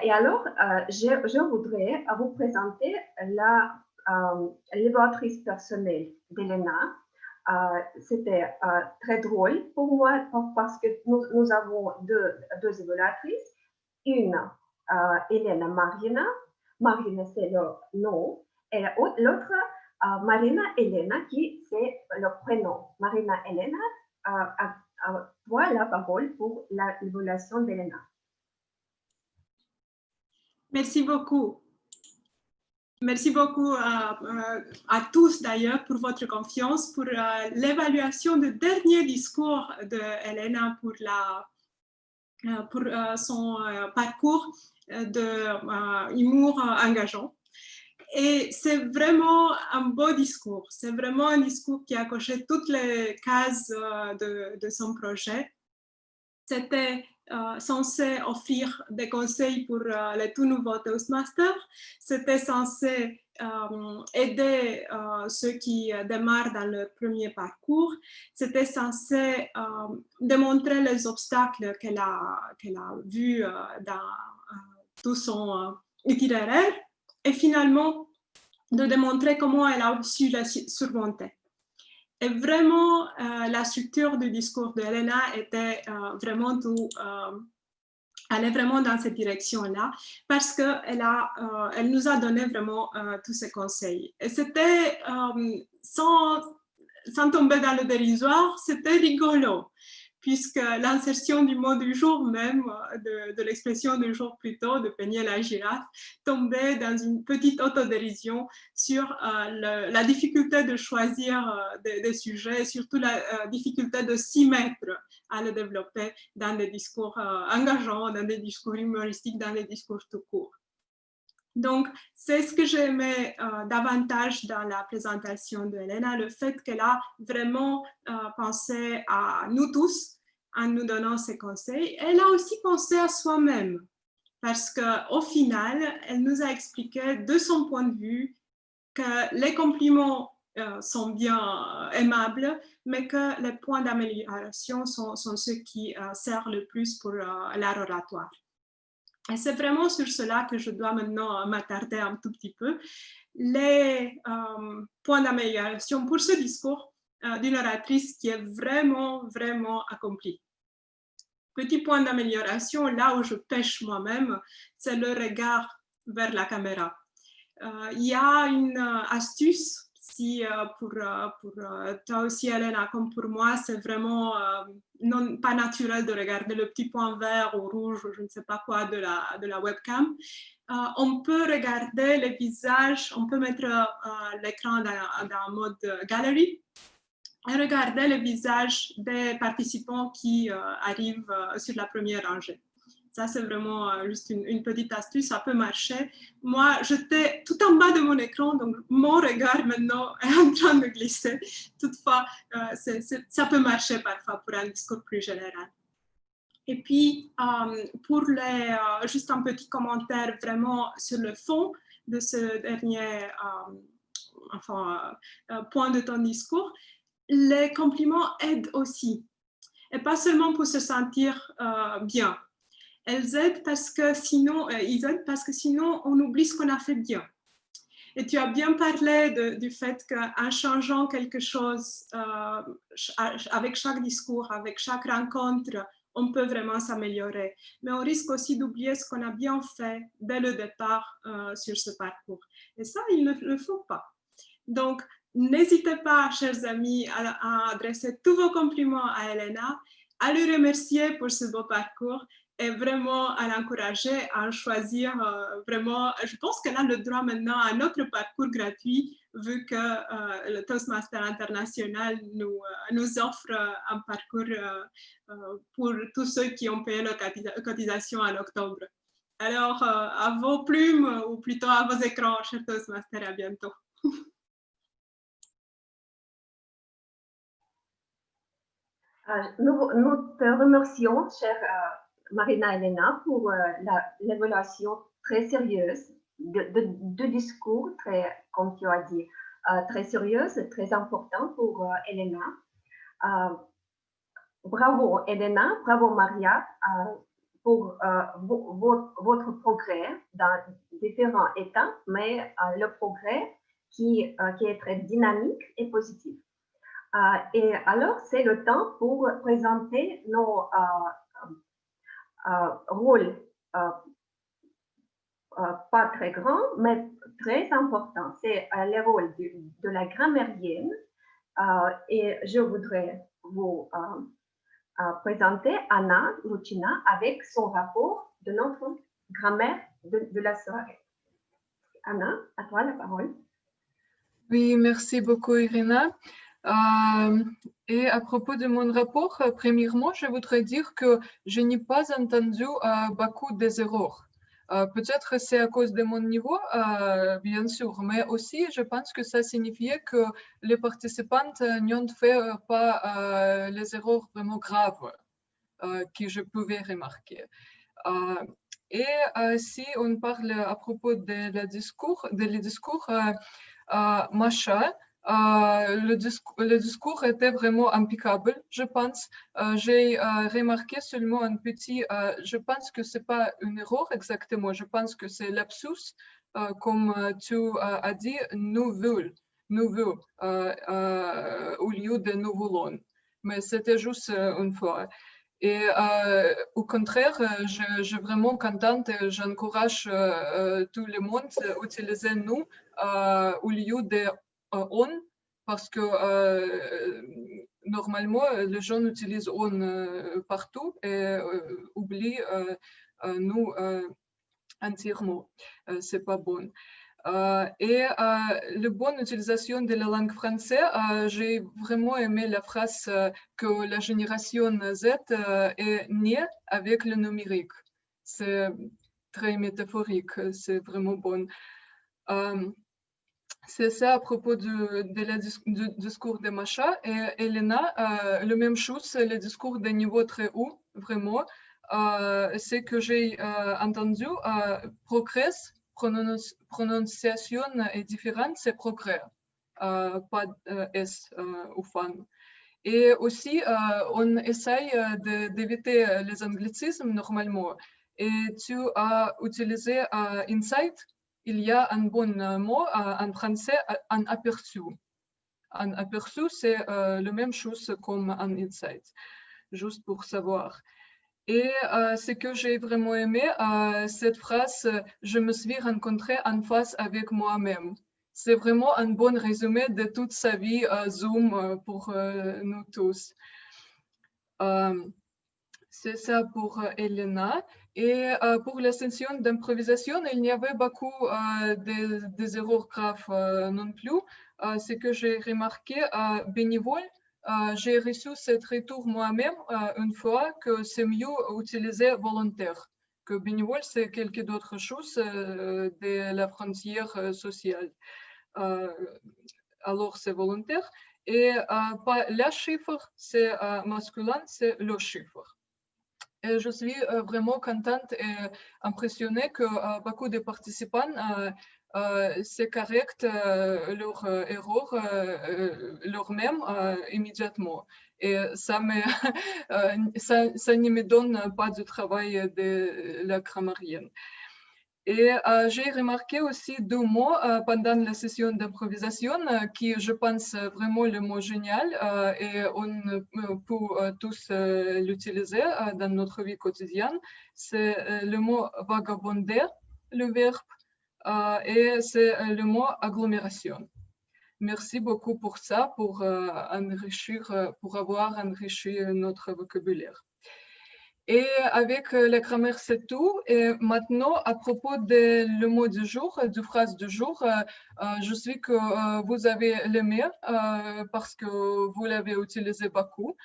Et alors, je voudrais vous présenter l'évaluatrice personnelle d'Elena. C'était très drôle pour moi parce que nous avons deux évaluatrices. Une, Elena Marina. Marina, c'est le nom. Et l'autre, Marina Elena, qui c'est le prénom. Marina Elena, à toi la parole pour l'évaluation d'Elena. Merci beaucoup. Merci beaucoup à tous d'ailleurs pour votre confiance, pour l'évaluation du dernier discours d'Elena pour son parcours d'humour engageant. Et c'est vraiment un beau discours. C'est vraiment un discours qui a coché toutes les cases de son projet. C'était censé offrir des conseils pour les tout nouveaux Toastmasters. C'était censé aider ceux qui démarrent dans le premier parcours. C'était censé démontrer les obstacles qu'elle a vus dans tout son itinéraire et finalement de démontrer comment elle a su les surmonter. Et vraiment, la structure du discours de Helena était vraiment allait vraiment dans cette direction-là parce qu'elle nous a donné vraiment tous ces conseils. Et c'était, sans tomber dans le dérisoire, c'était rigolo puisque l'insertion du mot du jour même, de l'expression du jour plutôt, de peigner la girafe, tombait dans une petite autodérision sur la difficulté de choisir des sujets et surtout la difficulté de s'y mettre à le développer dans des discours engageants, dans des discours humoristiques, dans des discours tout court. Donc, c'est ce que j'aimais davantage dans la présentation de Helena, le fait qu'elle a vraiment pensé à nous tous en nous donnant ses conseils. Elle a aussi pensé à soi-même parce qu'au final, elle nous a expliqué de son point de vue que les compliments sont bien aimables, mais que les points d'amélioration sont ceux qui servent le plus pour l'art oratoire. Et c'est vraiment sur cela que je dois maintenant m'attarder un tout petit peu. Les points d'amélioration pour ce discours d'une oratrice qui est vraiment, vraiment accomplie. Petit point d'amélioration, là où je pêche moi-même, c'est le regard vers la caméra. Il y a une astuce, si pour toi aussi, Helena, comme pour moi, c'est vraiment pas naturel de regarder le petit point vert ou rouge, ou je ne sais pas quoi, de la webcam. On peut regarder les visages, on peut mettre l'écran dans mode gallery et regarder les visages des participants qui arrivent sur la première rangée. Ça, c'est vraiment juste une petite astuce, ça peut marcher. Moi, j'étais tout en bas de mon écran, donc mon regard maintenant est en train de glisser. Toutefois, ça peut marcher parfois pour un discours plus général. Et puis, pour juste un petit commentaire vraiment sur le fond de ce dernier point de ton discours, les compliments aident aussi, et pas seulement pour se sentir bien. Ils aident parce que sinon on oublie ce qu'on a fait bien. Et tu as bien parlé du fait qu'en changeant quelque chose avec chaque discours, avec chaque rencontre, on peut vraiment s'améliorer. Mais on risque aussi d'oublier ce qu'on a bien fait dès le départ sur ce parcours. Et ça, il ne le faut pas. Donc, n'hésitez pas, chers amis, à adresser tous vos compliments à Helena, à lui remercier pour ce beau parcours et vraiment à l'encourager à choisir vraiment. Je pense qu'elle a le droit maintenant à notre parcours gratuit vu que le Toastmaster International nous offre un parcours pour tous ceux qui ont payé leur cotisation en octobre. Alors, à vos plumes ou plutôt à vos écrans, chers Toastmasters, à bientôt. Nous te remercions, chère Marina Helena, pour l'évaluation très sérieuse de discours, comme tu as dit, très sérieuse, très important pour Helena. Bravo Helena, bravo Maria pour votre progrès dans différents états, mais le progrès qui est très dynamique et positif. Et alors, c'est le temps pour présenter nos rôles pas très grands, mais très importants. C'est le rôle de la grammairienne. Et je voudrais vous présenter Anna Lucina avec son rapport de notre grammaire de la soirée. Anna, à toi la parole. Oui, merci beaucoup, Irina. Et à propos de mon rapport, premièrement, je voudrais dire que je n'ai pas entendu beaucoup des erreurs. Peut-être c'est à cause de mon niveau, bien sûr, mais aussi je pense que ça signifiait que les participants n'ont fait pas les erreurs vraiment graves que je pouvais remarquer. Et si on parle à propos de les discours, Masha, le discours était vraiment impeccable, je pense. J'ai remarqué seulement un petit, je pense que c'est pas une erreur exactement, je pense que c'est lapsus, comme tu as dit, nouveau, au lieu de nous voulons. Mais c'était juste une fois. Et au contraire, je suis vraiment contente et j'encourage tout le monde à utiliser nous au lieu de on, parce que normalement, les gens utilisent on partout et oublient nous entièrement. C'est pas bon. Et la bonne utilisation de la langue française, j'ai vraiment aimé la phrase que la génération Z est née avec le numérique. C'est très métaphorique, c'est vraiment bon. C'est ça à propos du discours de Masha. Et Elena, la même chose, le discours de niveau très haut, vraiment. C'est que j'ai entendu, progresse. Prononciation est différente, c'est progrès, pas S ou fan. Et aussi, on essaye d'éviter les anglicismes normalement. Et tu as utilisé insight, il y a un bon mot en français, un aperçu. Un aperçu, c'est la même chose comme un insight, juste pour savoir. Et ce que j'ai vraiment aimé, cette phrase, je me suis rencontrée en face avec moi-même. C'est vraiment un bon résumé de toute sa vie Zoom pour nous tous. C'est ça pour Elena. Et pour la session d'improvisation, il n'y avait beaucoup des erreurs graves non plus. Ce que j'ai remarqué, bénévole, j'ai reçu ce retour moi-même une fois que c'est mieux utiliser volontaire, que bénévole c'est quelque d'autre chose de la frontière sociale. Alors c'est volontaire et pas la chiffre, c'est masculin, c'est le chiffre. Et je suis vraiment contente et impressionnée que beaucoup de participants c'est correct leur erreur leur même immédiatement. Et ça ne me donne pas du travail de la grammairienne. Et j'ai remarqué aussi deux mots pendant la session d'improvisation qui, je pense, vraiment le mot génial et on peut tous l'utiliser dans notre vie quotidienne. C'est le mot vagabonder, le verbe, et c'est le mot agglomération. Merci beaucoup pour ça, pour avoir enrichi notre vocabulaire. Et avec la grammaire, c'est tout. Et maintenant, à propos du mot du jour, du phrase du jour, je sais que vous avez l'aimé parce que vous l'avez utilisé beaucoup.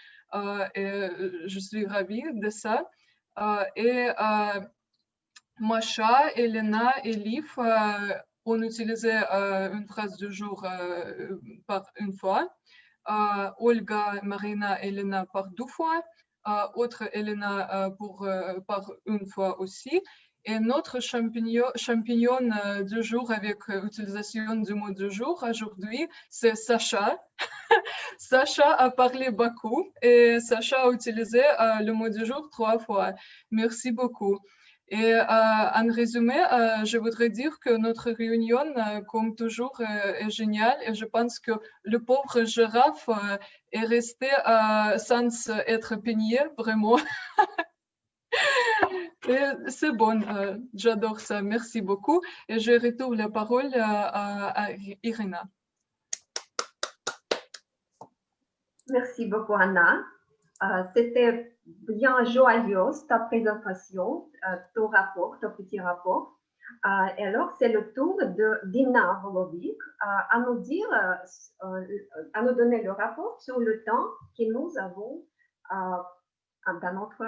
Et je suis ravie de ça. Et Masha, Elena et Liv ont utilisé une phrase du jour par une fois. Olga, Marina, Elena par deux fois. Autre Elena par une fois aussi. Et notre champignon du jour avec utilisation du mot du jour aujourd'hui, c'est Sacha. Sacha a parlé beaucoup et Sacha a utilisé le mot du jour 3 fois. Merci beaucoup. Et en résumé, je voudrais dire que notre réunion, comme toujours, est géniale et je pense que le pauvre girafe est resté sans être peigné, vraiment. C'est bon, j'adore ça, merci beaucoup. Et je retourne la parole à Irina. Merci beaucoup, Anna. C'était bien joyeux, ta présentation, ton rapport, ton petit rapport. Et alors, c'est le tour de Dina Volovic à nous dire, à nous donner le rapport sur le temps que nous avons dans notre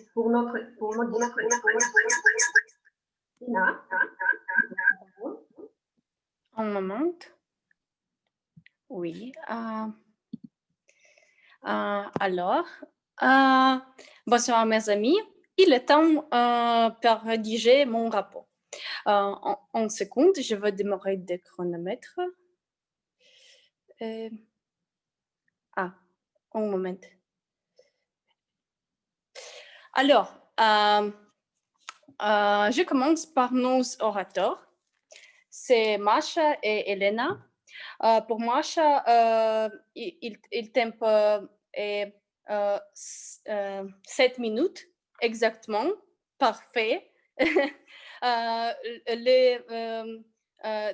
pour notre Dina. Un moment. Oui. Alors, bonsoir mes amis. il est temps pour rédiger mon rapport. En seconde, je vais démarrer le chronomètre. Un moment. Alors, je commence par nos orateurs. C'est Masha et Elena. Pour Masha, il tempo est 7 minutes exactement. Parfait.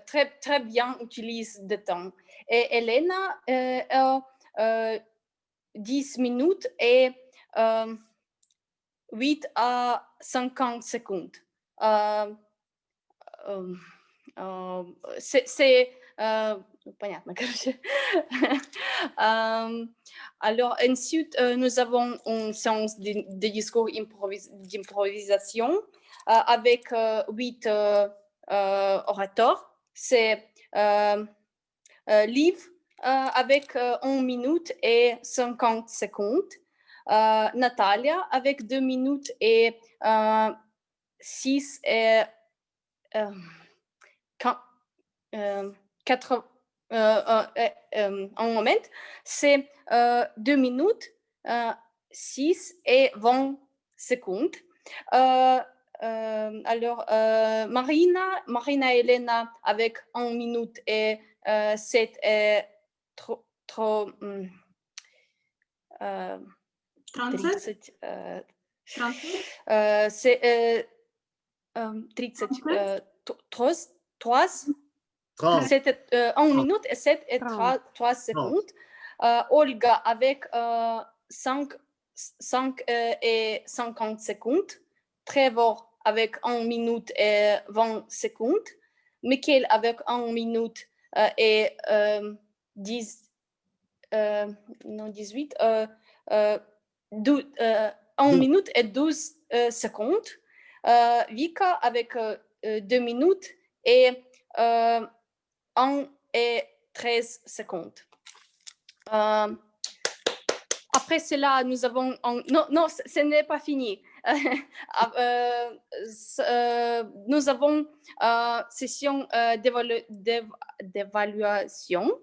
Très bien utilise le temps. Et Elena a 10 minutes et 8 à 50 secondes. C'est понятно, короче. Alors, ensuite, nous avons une séance de discours d'improvisation avec 8 orateurs. C'est Liv avec 1 minute et 50 secondes. Natalia avec 2 minutes et 6 et 4. Un moment, c'est 2 minutes, 6 et 20 secondes. Alors, Marina et Elena avec 1 minute et 7 et 30. 37? C'est 33. C'était 1 minute et 7 et 3 secondes. Olga avec 5 et 50 secondes. Trevor avec 1 minute et 20 secondes. Michael avec 1 minute et 18. 1 minute et 12 secondes. Vika avec 2 minutes et 1 et 13 secondes. Après cela, nous avons... Non, ce n'est pas fini. Nous avons session d'évaluation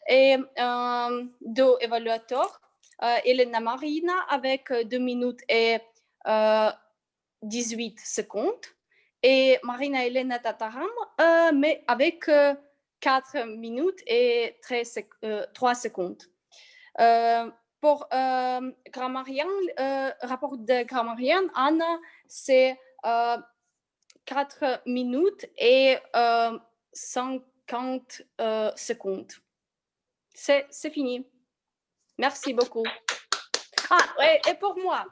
et 2 évaluateurs. Elena Marina avec 2 minutes et 18 secondes. Et Marina Elena Tataram, mais avec 4 minutes et 3 secondes. Pour Grammarian, rapport de Grammarian, Anna, c'est 4 minutes et 50 secondes. C'est fini. Merci beaucoup. Et pour moi,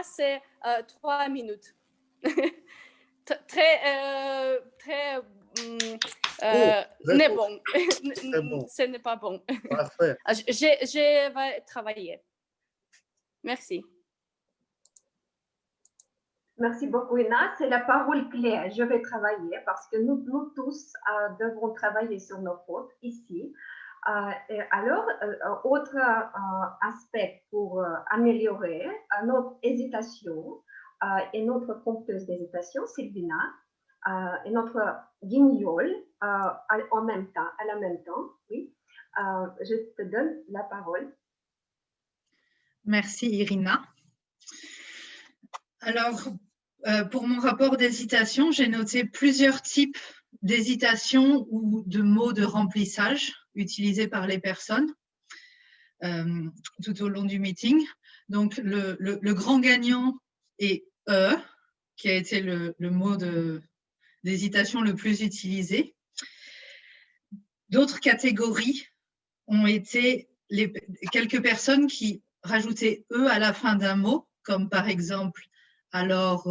c'est 3 minutes. Très mais bon. Ce n'est pas bon. Parfait. Je vais travailler. Merci. Merci beaucoup, Ina. C'est la parole clé. Je vais travailler parce que nous tous devons travailler sur nos fautes ici. Alors, autre aspect pour améliorer notre hésitation et notre compteuse d'hésitation, Sylvina, et notre guignol à la même temps. Oui. Je te donne la parole. Merci, Irina. Alors, pour mon rapport d'hésitation, j'ai noté plusieurs types d'hésitation ou de mots de remplissage utilisés par les personnes tout au long du meeting. Donc, le grand gagnant est « qui a été le mot d'hésitation le plus utilisé. D'autres catégories ont été quelques personnes qui rajoutaient « à la fin d'un mot, comme par exemple « alors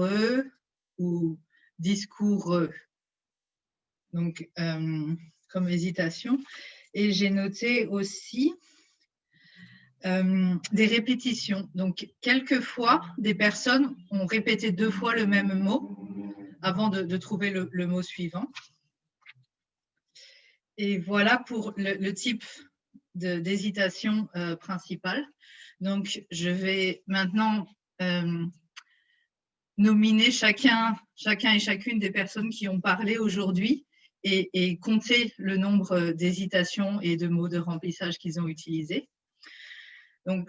ou « discours ». Donc, comme hésitation. Et j'ai noté aussi des répétitions. Donc, quelquefois, des personnes ont répété 2 fois le même mot avant de trouver le mot suivant. Et voilà pour le type d'hésitation principale. Donc, je vais maintenant nominer chacun et chacune des personnes qui ont parlé aujourd'hui et compter le nombre d'hésitations et de mots de remplissage qu'ils ont utilisés. Donc,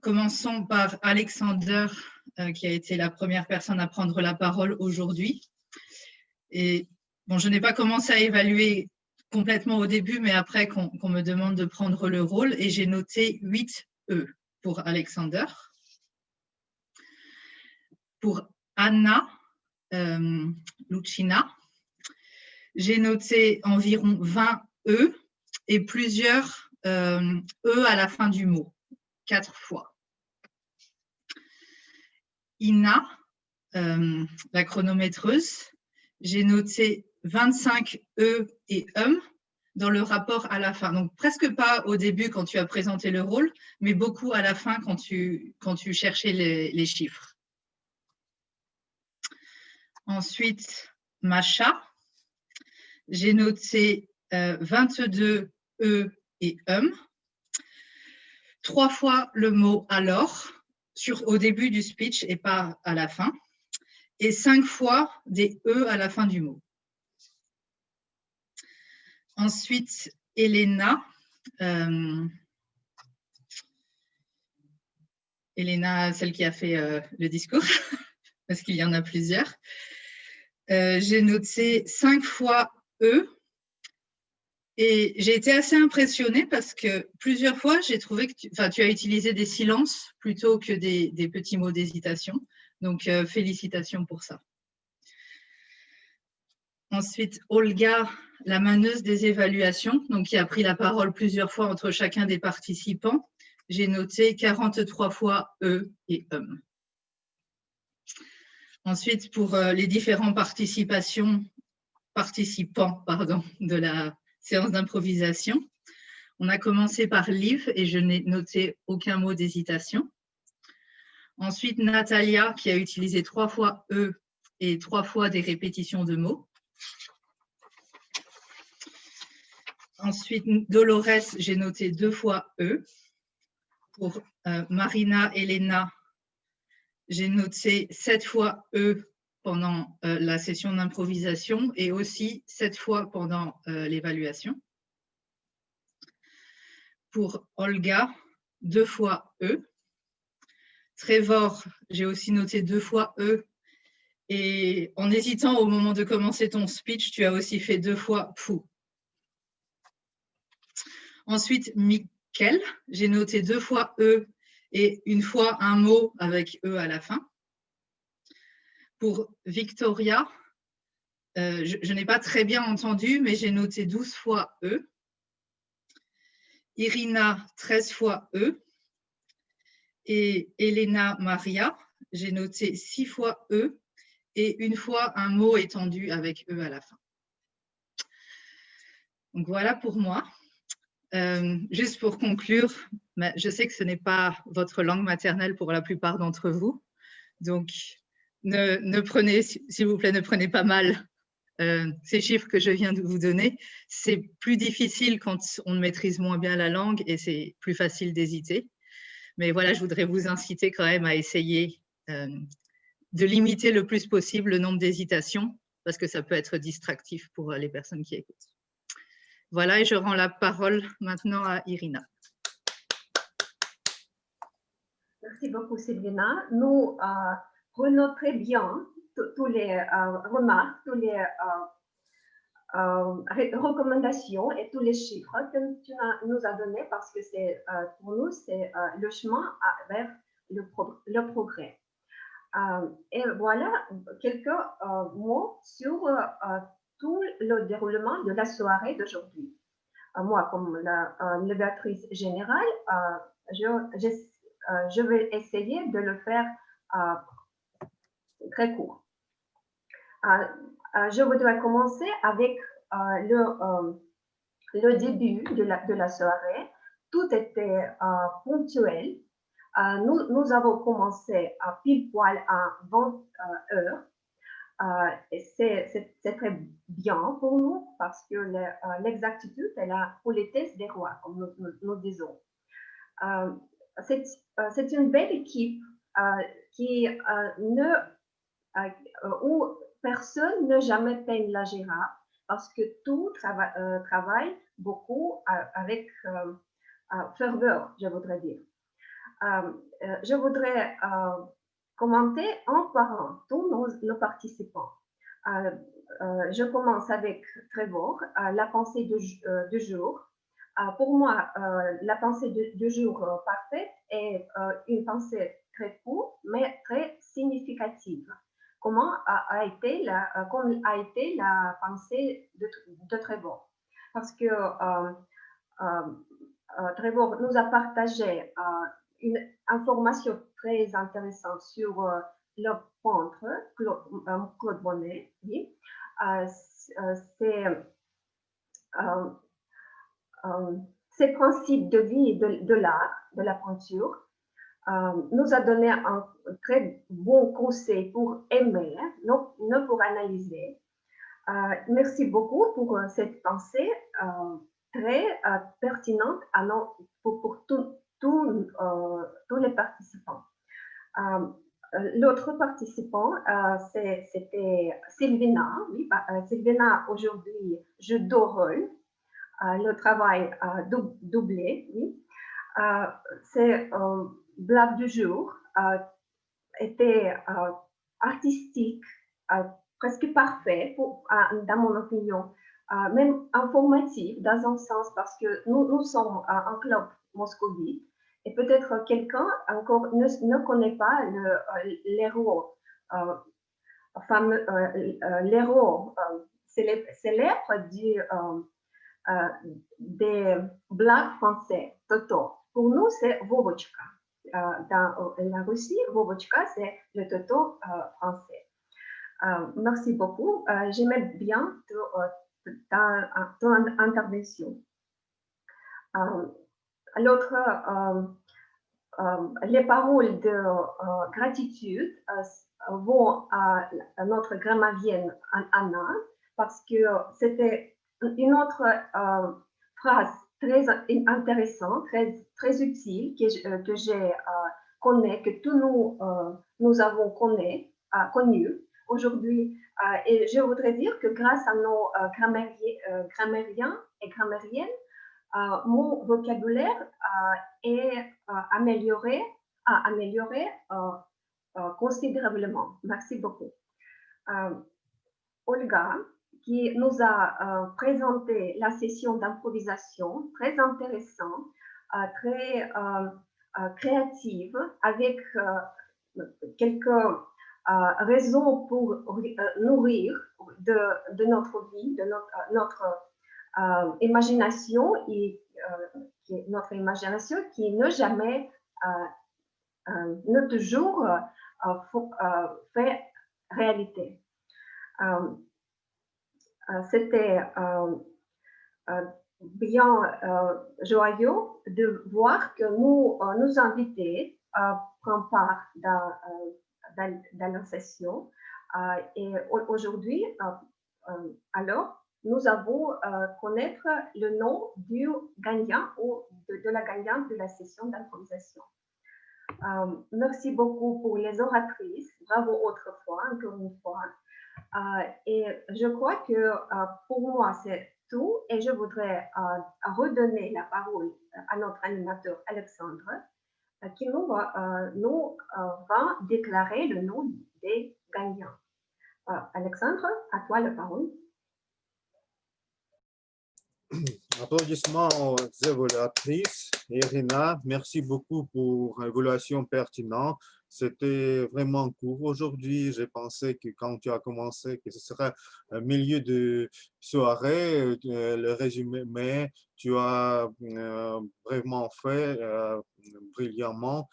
commençons par Alexander, qui a été la première personne à prendre la parole aujourd'hui. Et bon, je n'ai pas commencé à évaluer complètement au début, mais après qu'on me demande de prendre le rôle, et j'ai noté 8 E pour Alexander. Pour Anna Lucina, j'ai noté environ 20 E et plusieurs E à la fin du mot, 4 fois. Ina, la chronométreuse, j'ai noté 25 E et dans le rapport à la fin. Donc, presque pas au début quand tu as présenté le rôle, mais beaucoup à la fin quand tu cherchais les chiffres. Ensuite, Masha, j'ai noté 22 E et 3 fois le mot alors au début du speech et pas à la fin, et 5 fois des E à la fin du mot. Ensuite, Elena, celle qui a fait le discours, parce qu'il y en a plusieurs. J'ai noté 5 fois E et j'ai été assez impressionnée parce que plusieurs fois, j'ai trouvé que tu as utilisé des silences plutôt que des petits mots d'hésitation. Donc, félicitations pour ça. Ensuite, Olga, la maneuse des évaluations, donc qui a pris la parole plusieurs fois entre chacun des participants. J'ai noté 43 fois E et Ensuite, pour les différents participants de la séance d'improvisation, on a commencé par Liv et je n'ai noté aucun mot d'hésitation. Ensuite, Natalia qui a utilisé 3 fois E et 3 fois des répétitions de mots. Ensuite, Dolores, j'ai noté 2 fois E. Pour Marina Elena, j'ai noté 7 fois E pendant la session d'improvisation et aussi 7 fois pendant l'évaluation. Pour Olga, 2 fois E. Trevor, j'ai aussi noté 2 fois E. Et en hésitant au moment de commencer ton speech, tu as aussi fait 2 fois fou. Ensuite, Mickaël, j'ai noté 2 fois E et 1 fois un mot avec E à la fin. Pour Victoria, je n'ai pas très bien entendu, mais j'ai noté 12 fois E. Irina, 13 fois E. Et Elena Maria, j'ai noté 6 fois E et 1 fois un mot étendu avec E à la fin. Donc voilà pour moi. Juste pour conclure, je sais que ce n'est pas votre langue maternelle pour la plupart d'entre vous, donc ne prenez, s'il vous plaît, ne prenez pas mal ces chiffres que je viens de vous donner. C'est plus difficile quand on maîtrise moins bien la langue et c'est plus facile d'hésiter. Mais voilà, je voudrais vous inciter quand même à essayer de limiter le plus possible le nombre d'hésitations parce que ça peut être distractif pour les personnes qui écoutent. Voilà, et je rends la parole maintenant à Irina. Merci beaucoup, Sylvina. Nous prenons très bien tous les remarques, toutes les recommandations et tous les chiffres que tu nous as donnés parce que pour nous, c'est le chemin vers le progrès. Et voilà quelques mots sur tout le déroulement de la soirée d'aujourd'hui. Moi, comme la levatrice générale, je vais essayer de le faire très court. Je voudrais commencer avec le début de la soirée. Tout était ponctuel. Nous avons commencé pile poil à 20 heures. C'est très bien pour nous parce que l'exactitude est la politesse des rois, comme nous disons. C'est une belle équipe qui ne où personne ne jamais peint la girafe parce que tout travaille beaucoup avec ferveur, je voudrais dire. Je voudrais commenter en parlant tous nos participants. Je commence avec Trevor, la pensée du jour. Pour moi, la pensée du jour parfaite est une pensée très courte, mais très significative. Comment a été la pensée de Trevor? Parce que Trevor nous a partagé une information très intéressante sur le peintre Claude Monet. Oui. Ces principes de vie de l'art, de la peinture, nous a donné un très bon conseil pour aimer, non pour analyser. Merci beaucoup pour cette pensée très pertinente pour tous les participants. L'autre participant, c'était Sylvina. Oui, Sylvina, aujourd'hui, joue deux rôles. Le travail doublé. Oui. C'est blague du jour était artistique, presque parfait, dans mon opinion, même informatif dans un sens parce que nous sommes un club moscovite et peut-être quelqu'un encore ne connaît pas l'héros célèbre des blagues français, Toto. Pour nous, c'est Vovochka. Dans la Russie, Vovochka, c'est le Toto français. Merci beaucoup. J'aimais bien ton intervention. L'autre, les paroles de gratitude vont à notre grammairienne Anna parce que c'était une autre phrase très intéressante, très utile que j'ai connue, que tous nous avons connue aujourd'hui. Et je voudrais dire que grâce à nos grammairiens et grammairiennes, mon vocabulaire est amélioré considérablement. Merci beaucoup. Olga, qui nous a présenté la session d'improvisation très intéressante, très créative, avec quelques raisons pour nourrir de notre vie, de notre imagination, et notre imagination qui ne jamais, ne toujours fait réalité. C'était bien joyeux de voir que nous invités prennent part dans la session. Et aujourd'hui, alors, nous avons connaître le nom du gagnant ou de la gagnante de la session d'improvisation. Merci beaucoup pour les oratrices. Bravo autrefois, encore une fois. Et je crois que pour moi, c'est tout. Et je voudrais redonner la parole à notre animateur Alexandre, qui nous va déclarer le nom des gagnants. Alexandre, à toi la parole. Applaudissements aux évaluatrices. Irina, merci beaucoup pour l'évaluation pertinente. C'était vraiment court aujourd'hui. J'ai pensé que quand tu as commencé, que ce serait un milieu de soirée, le résumé, mais tu as vraiment fait brillamment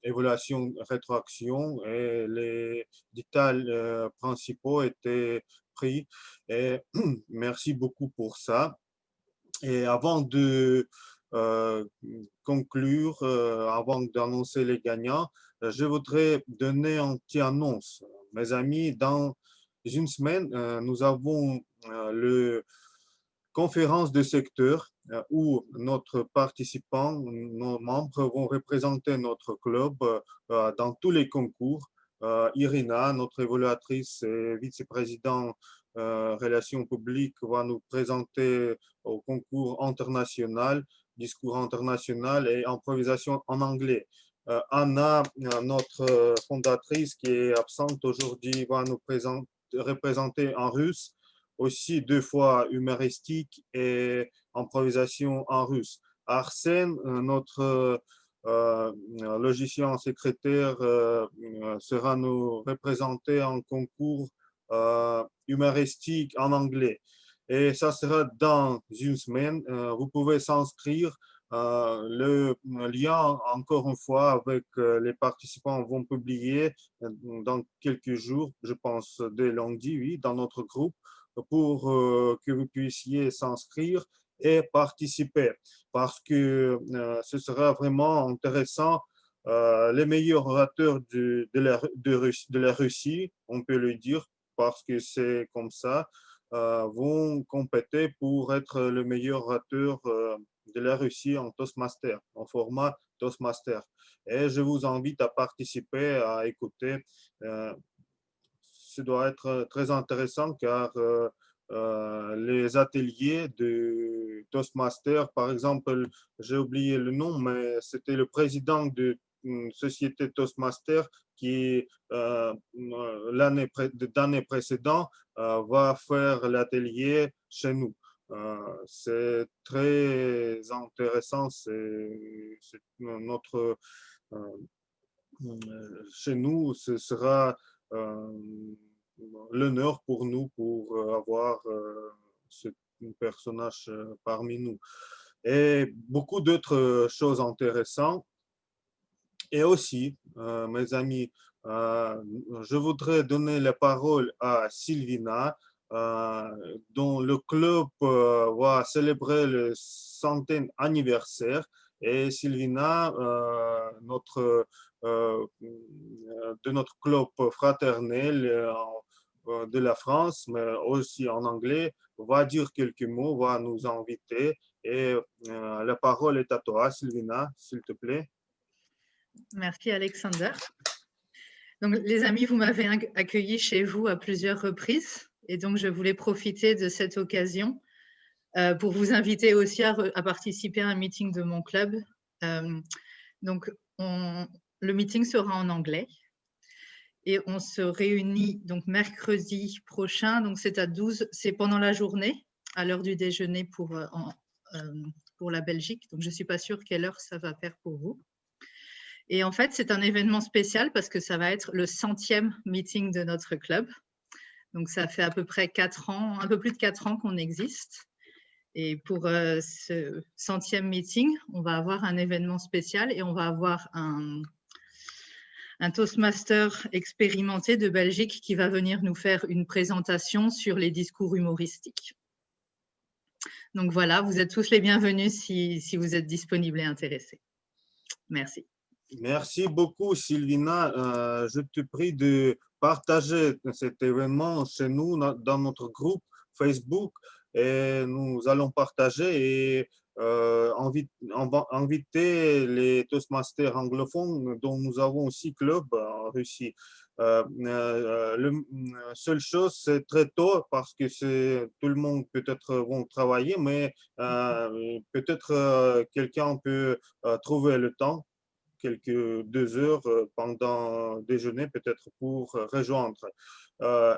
évaluation, rétroaction et les détails principaux étaient pris. Et merci beaucoup pour ça. Et avant de conclure, avant d'annoncer les gagnants, je voudrais donner une petite annonce. Mes amis, dans une semaine, nous avons la conférence de secteur où notre participant, nos membres vont représenter notre club dans tous les concours Irina, notre évaluatrice et vice-présidente relations publiques, va nous présenter au concours international, discours international et improvisation en anglais. Anna, notre fondatrice qui est absente aujourd'hui, va nous représenter en russe, aussi 2 fois humoristique et improvisation en russe. Arsène, notre logicien secrétaire, sera nous représenter en concours humoristique en anglais. Et ça sera dans une semaine. Vous pouvez s'inscrire. Le lien, encore une fois, avec les participants vont publier dans quelques jours, je pense dès lundi, oui, dans notre groupe, pour que vous puissiez s'inscrire et participer, parce que ce sera vraiment intéressant. Les meilleurs orateurs de la Russie, on peut le dire, parce que c'est comme ça, vont compéter pour être le meilleur orateur de la Russie en Toastmaster, en format Toastmaster. Et je vous invite à participer, à écouter. Ce doit être très intéressant car les ateliers de Toastmaster, par exemple, j'ai oublié le nom, mais c'était le président de société Toastmaster qui, l'année précédente, va faire l'atelier chez nous. C'est très intéressant, c'est notre, chez nous, ce sera l'honneur pour nous pour avoir ce personnage parmi nous. Et beaucoup d'autres choses intéressantes. Et aussi, mes amis, je voudrais donner la parole à Sylvina, dont le club va célébrer le 100e anniversaire. Et Sylvina, de notre club fraternel de la France, mais aussi en anglais, va dire quelques mots, va nous inviter. Et la parole est à toi, Sylvina, s'il te plaît. Merci Alexander. Donc, les amis, vous m'avez accueilli chez vous à plusieurs reprises et donc je voulais profiter de cette occasion pour vous inviter aussi à participer à un meeting de mon club. Donc, le meeting sera en anglais et on se réunit donc mercredi prochain. Donc, c'est pendant la journée, à l'heure du déjeuner pour la Belgique. Donc, je ne suis pas sûre quelle heure ça va faire pour vous. Et en fait, c'est un événement spécial parce que ça va être le 100e meeting de notre club. Donc, ça fait à peu près 4 ans, un peu plus de 4 ans qu'on existe. Et pour ce 100e meeting, on va avoir un événement spécial et on va avoir un Toastmaster expérimenté de Belgique qui va venir nous faire une présentation sur les discours humoristiques. Donc voilà, vous êtes tous les bienvenus si vous êtes disponibles et intéressés. Merci. Merci beaucoup, Sylvina. Je te prie de partager cet événement chez nous, dans notre groupe Facebook, et nous allons partager et inviter les Toastmasters anglophones dont nous avons aussi club en Russie. La seule chose, c'est très tôt parce que tout le monde peut-être vont travailler, mais peut-être quelqu'un peut trouver le temps, quelques 2 heures pendant déjeuner peut-être pour rejoindre.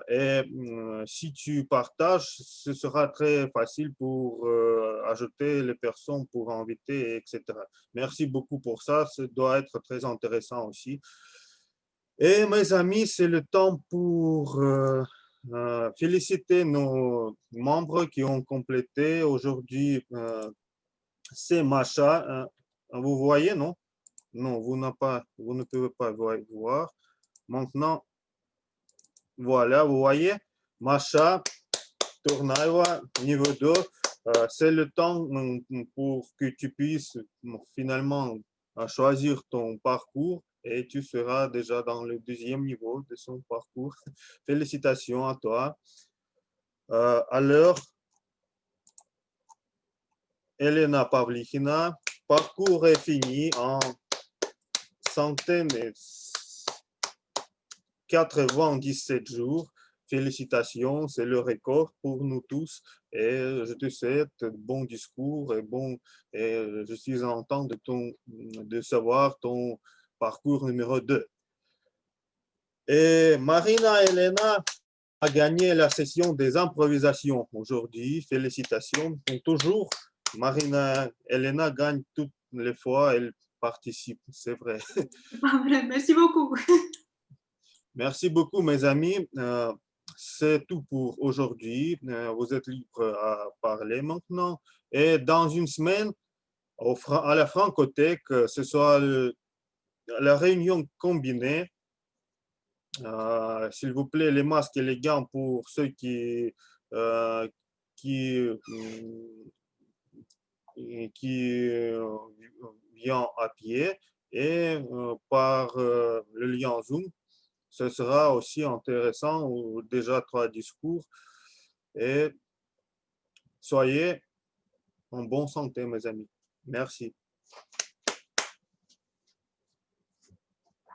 Et si tu partages, ce sera très facile pour ajouter les personnes, pour inviter, etc. Merci beaucoup pour ça, ça doit être très intéressant aussi. Et mes amis, c'est le temps pour féliciter nos membres qui ont complété aujourd'hui. C'est Macha, vous voyez, non? Non, vous ne pouvez pas voir. Maintenant, voilà, vous voyez, Macha, Tournaeva, niveau 2, c'est le temps pour que tu puisses finalement choisir ton parcours et tu seras déjà dans le 2e niveau de son parcours. Félicitations à toi. Alors, Elena Pavlichina, parcours est fini en centaines 4 voix en 17 jours. Félicitations, c'est le record pour nous tous. Et je te souhaite bon discours et je suis content de savoir ton parcours numéro 2. Et Marina Elena a gagné la session des improvisations aujourd'hui. Félicitations. Donc, toujours, Marina Elena gagne toutes les fois, elle participe, c'est vrai. Ah, vrai, merci beaucoup. Merci beaucoup, mes amis. C'est tout pour aujourd'hui. Vous êtes libres à parler maintenant. Et dans une semaine, à la Francothèque, ce soit la réunion combinée. S'il vous plaît, les masques et les gants pour ceux qui viennent à pied et par le lien Zoom. Ce sera aussi intéressant, ou déjà 3 discours. Et soyez en bonne santé, mes amis. Merci.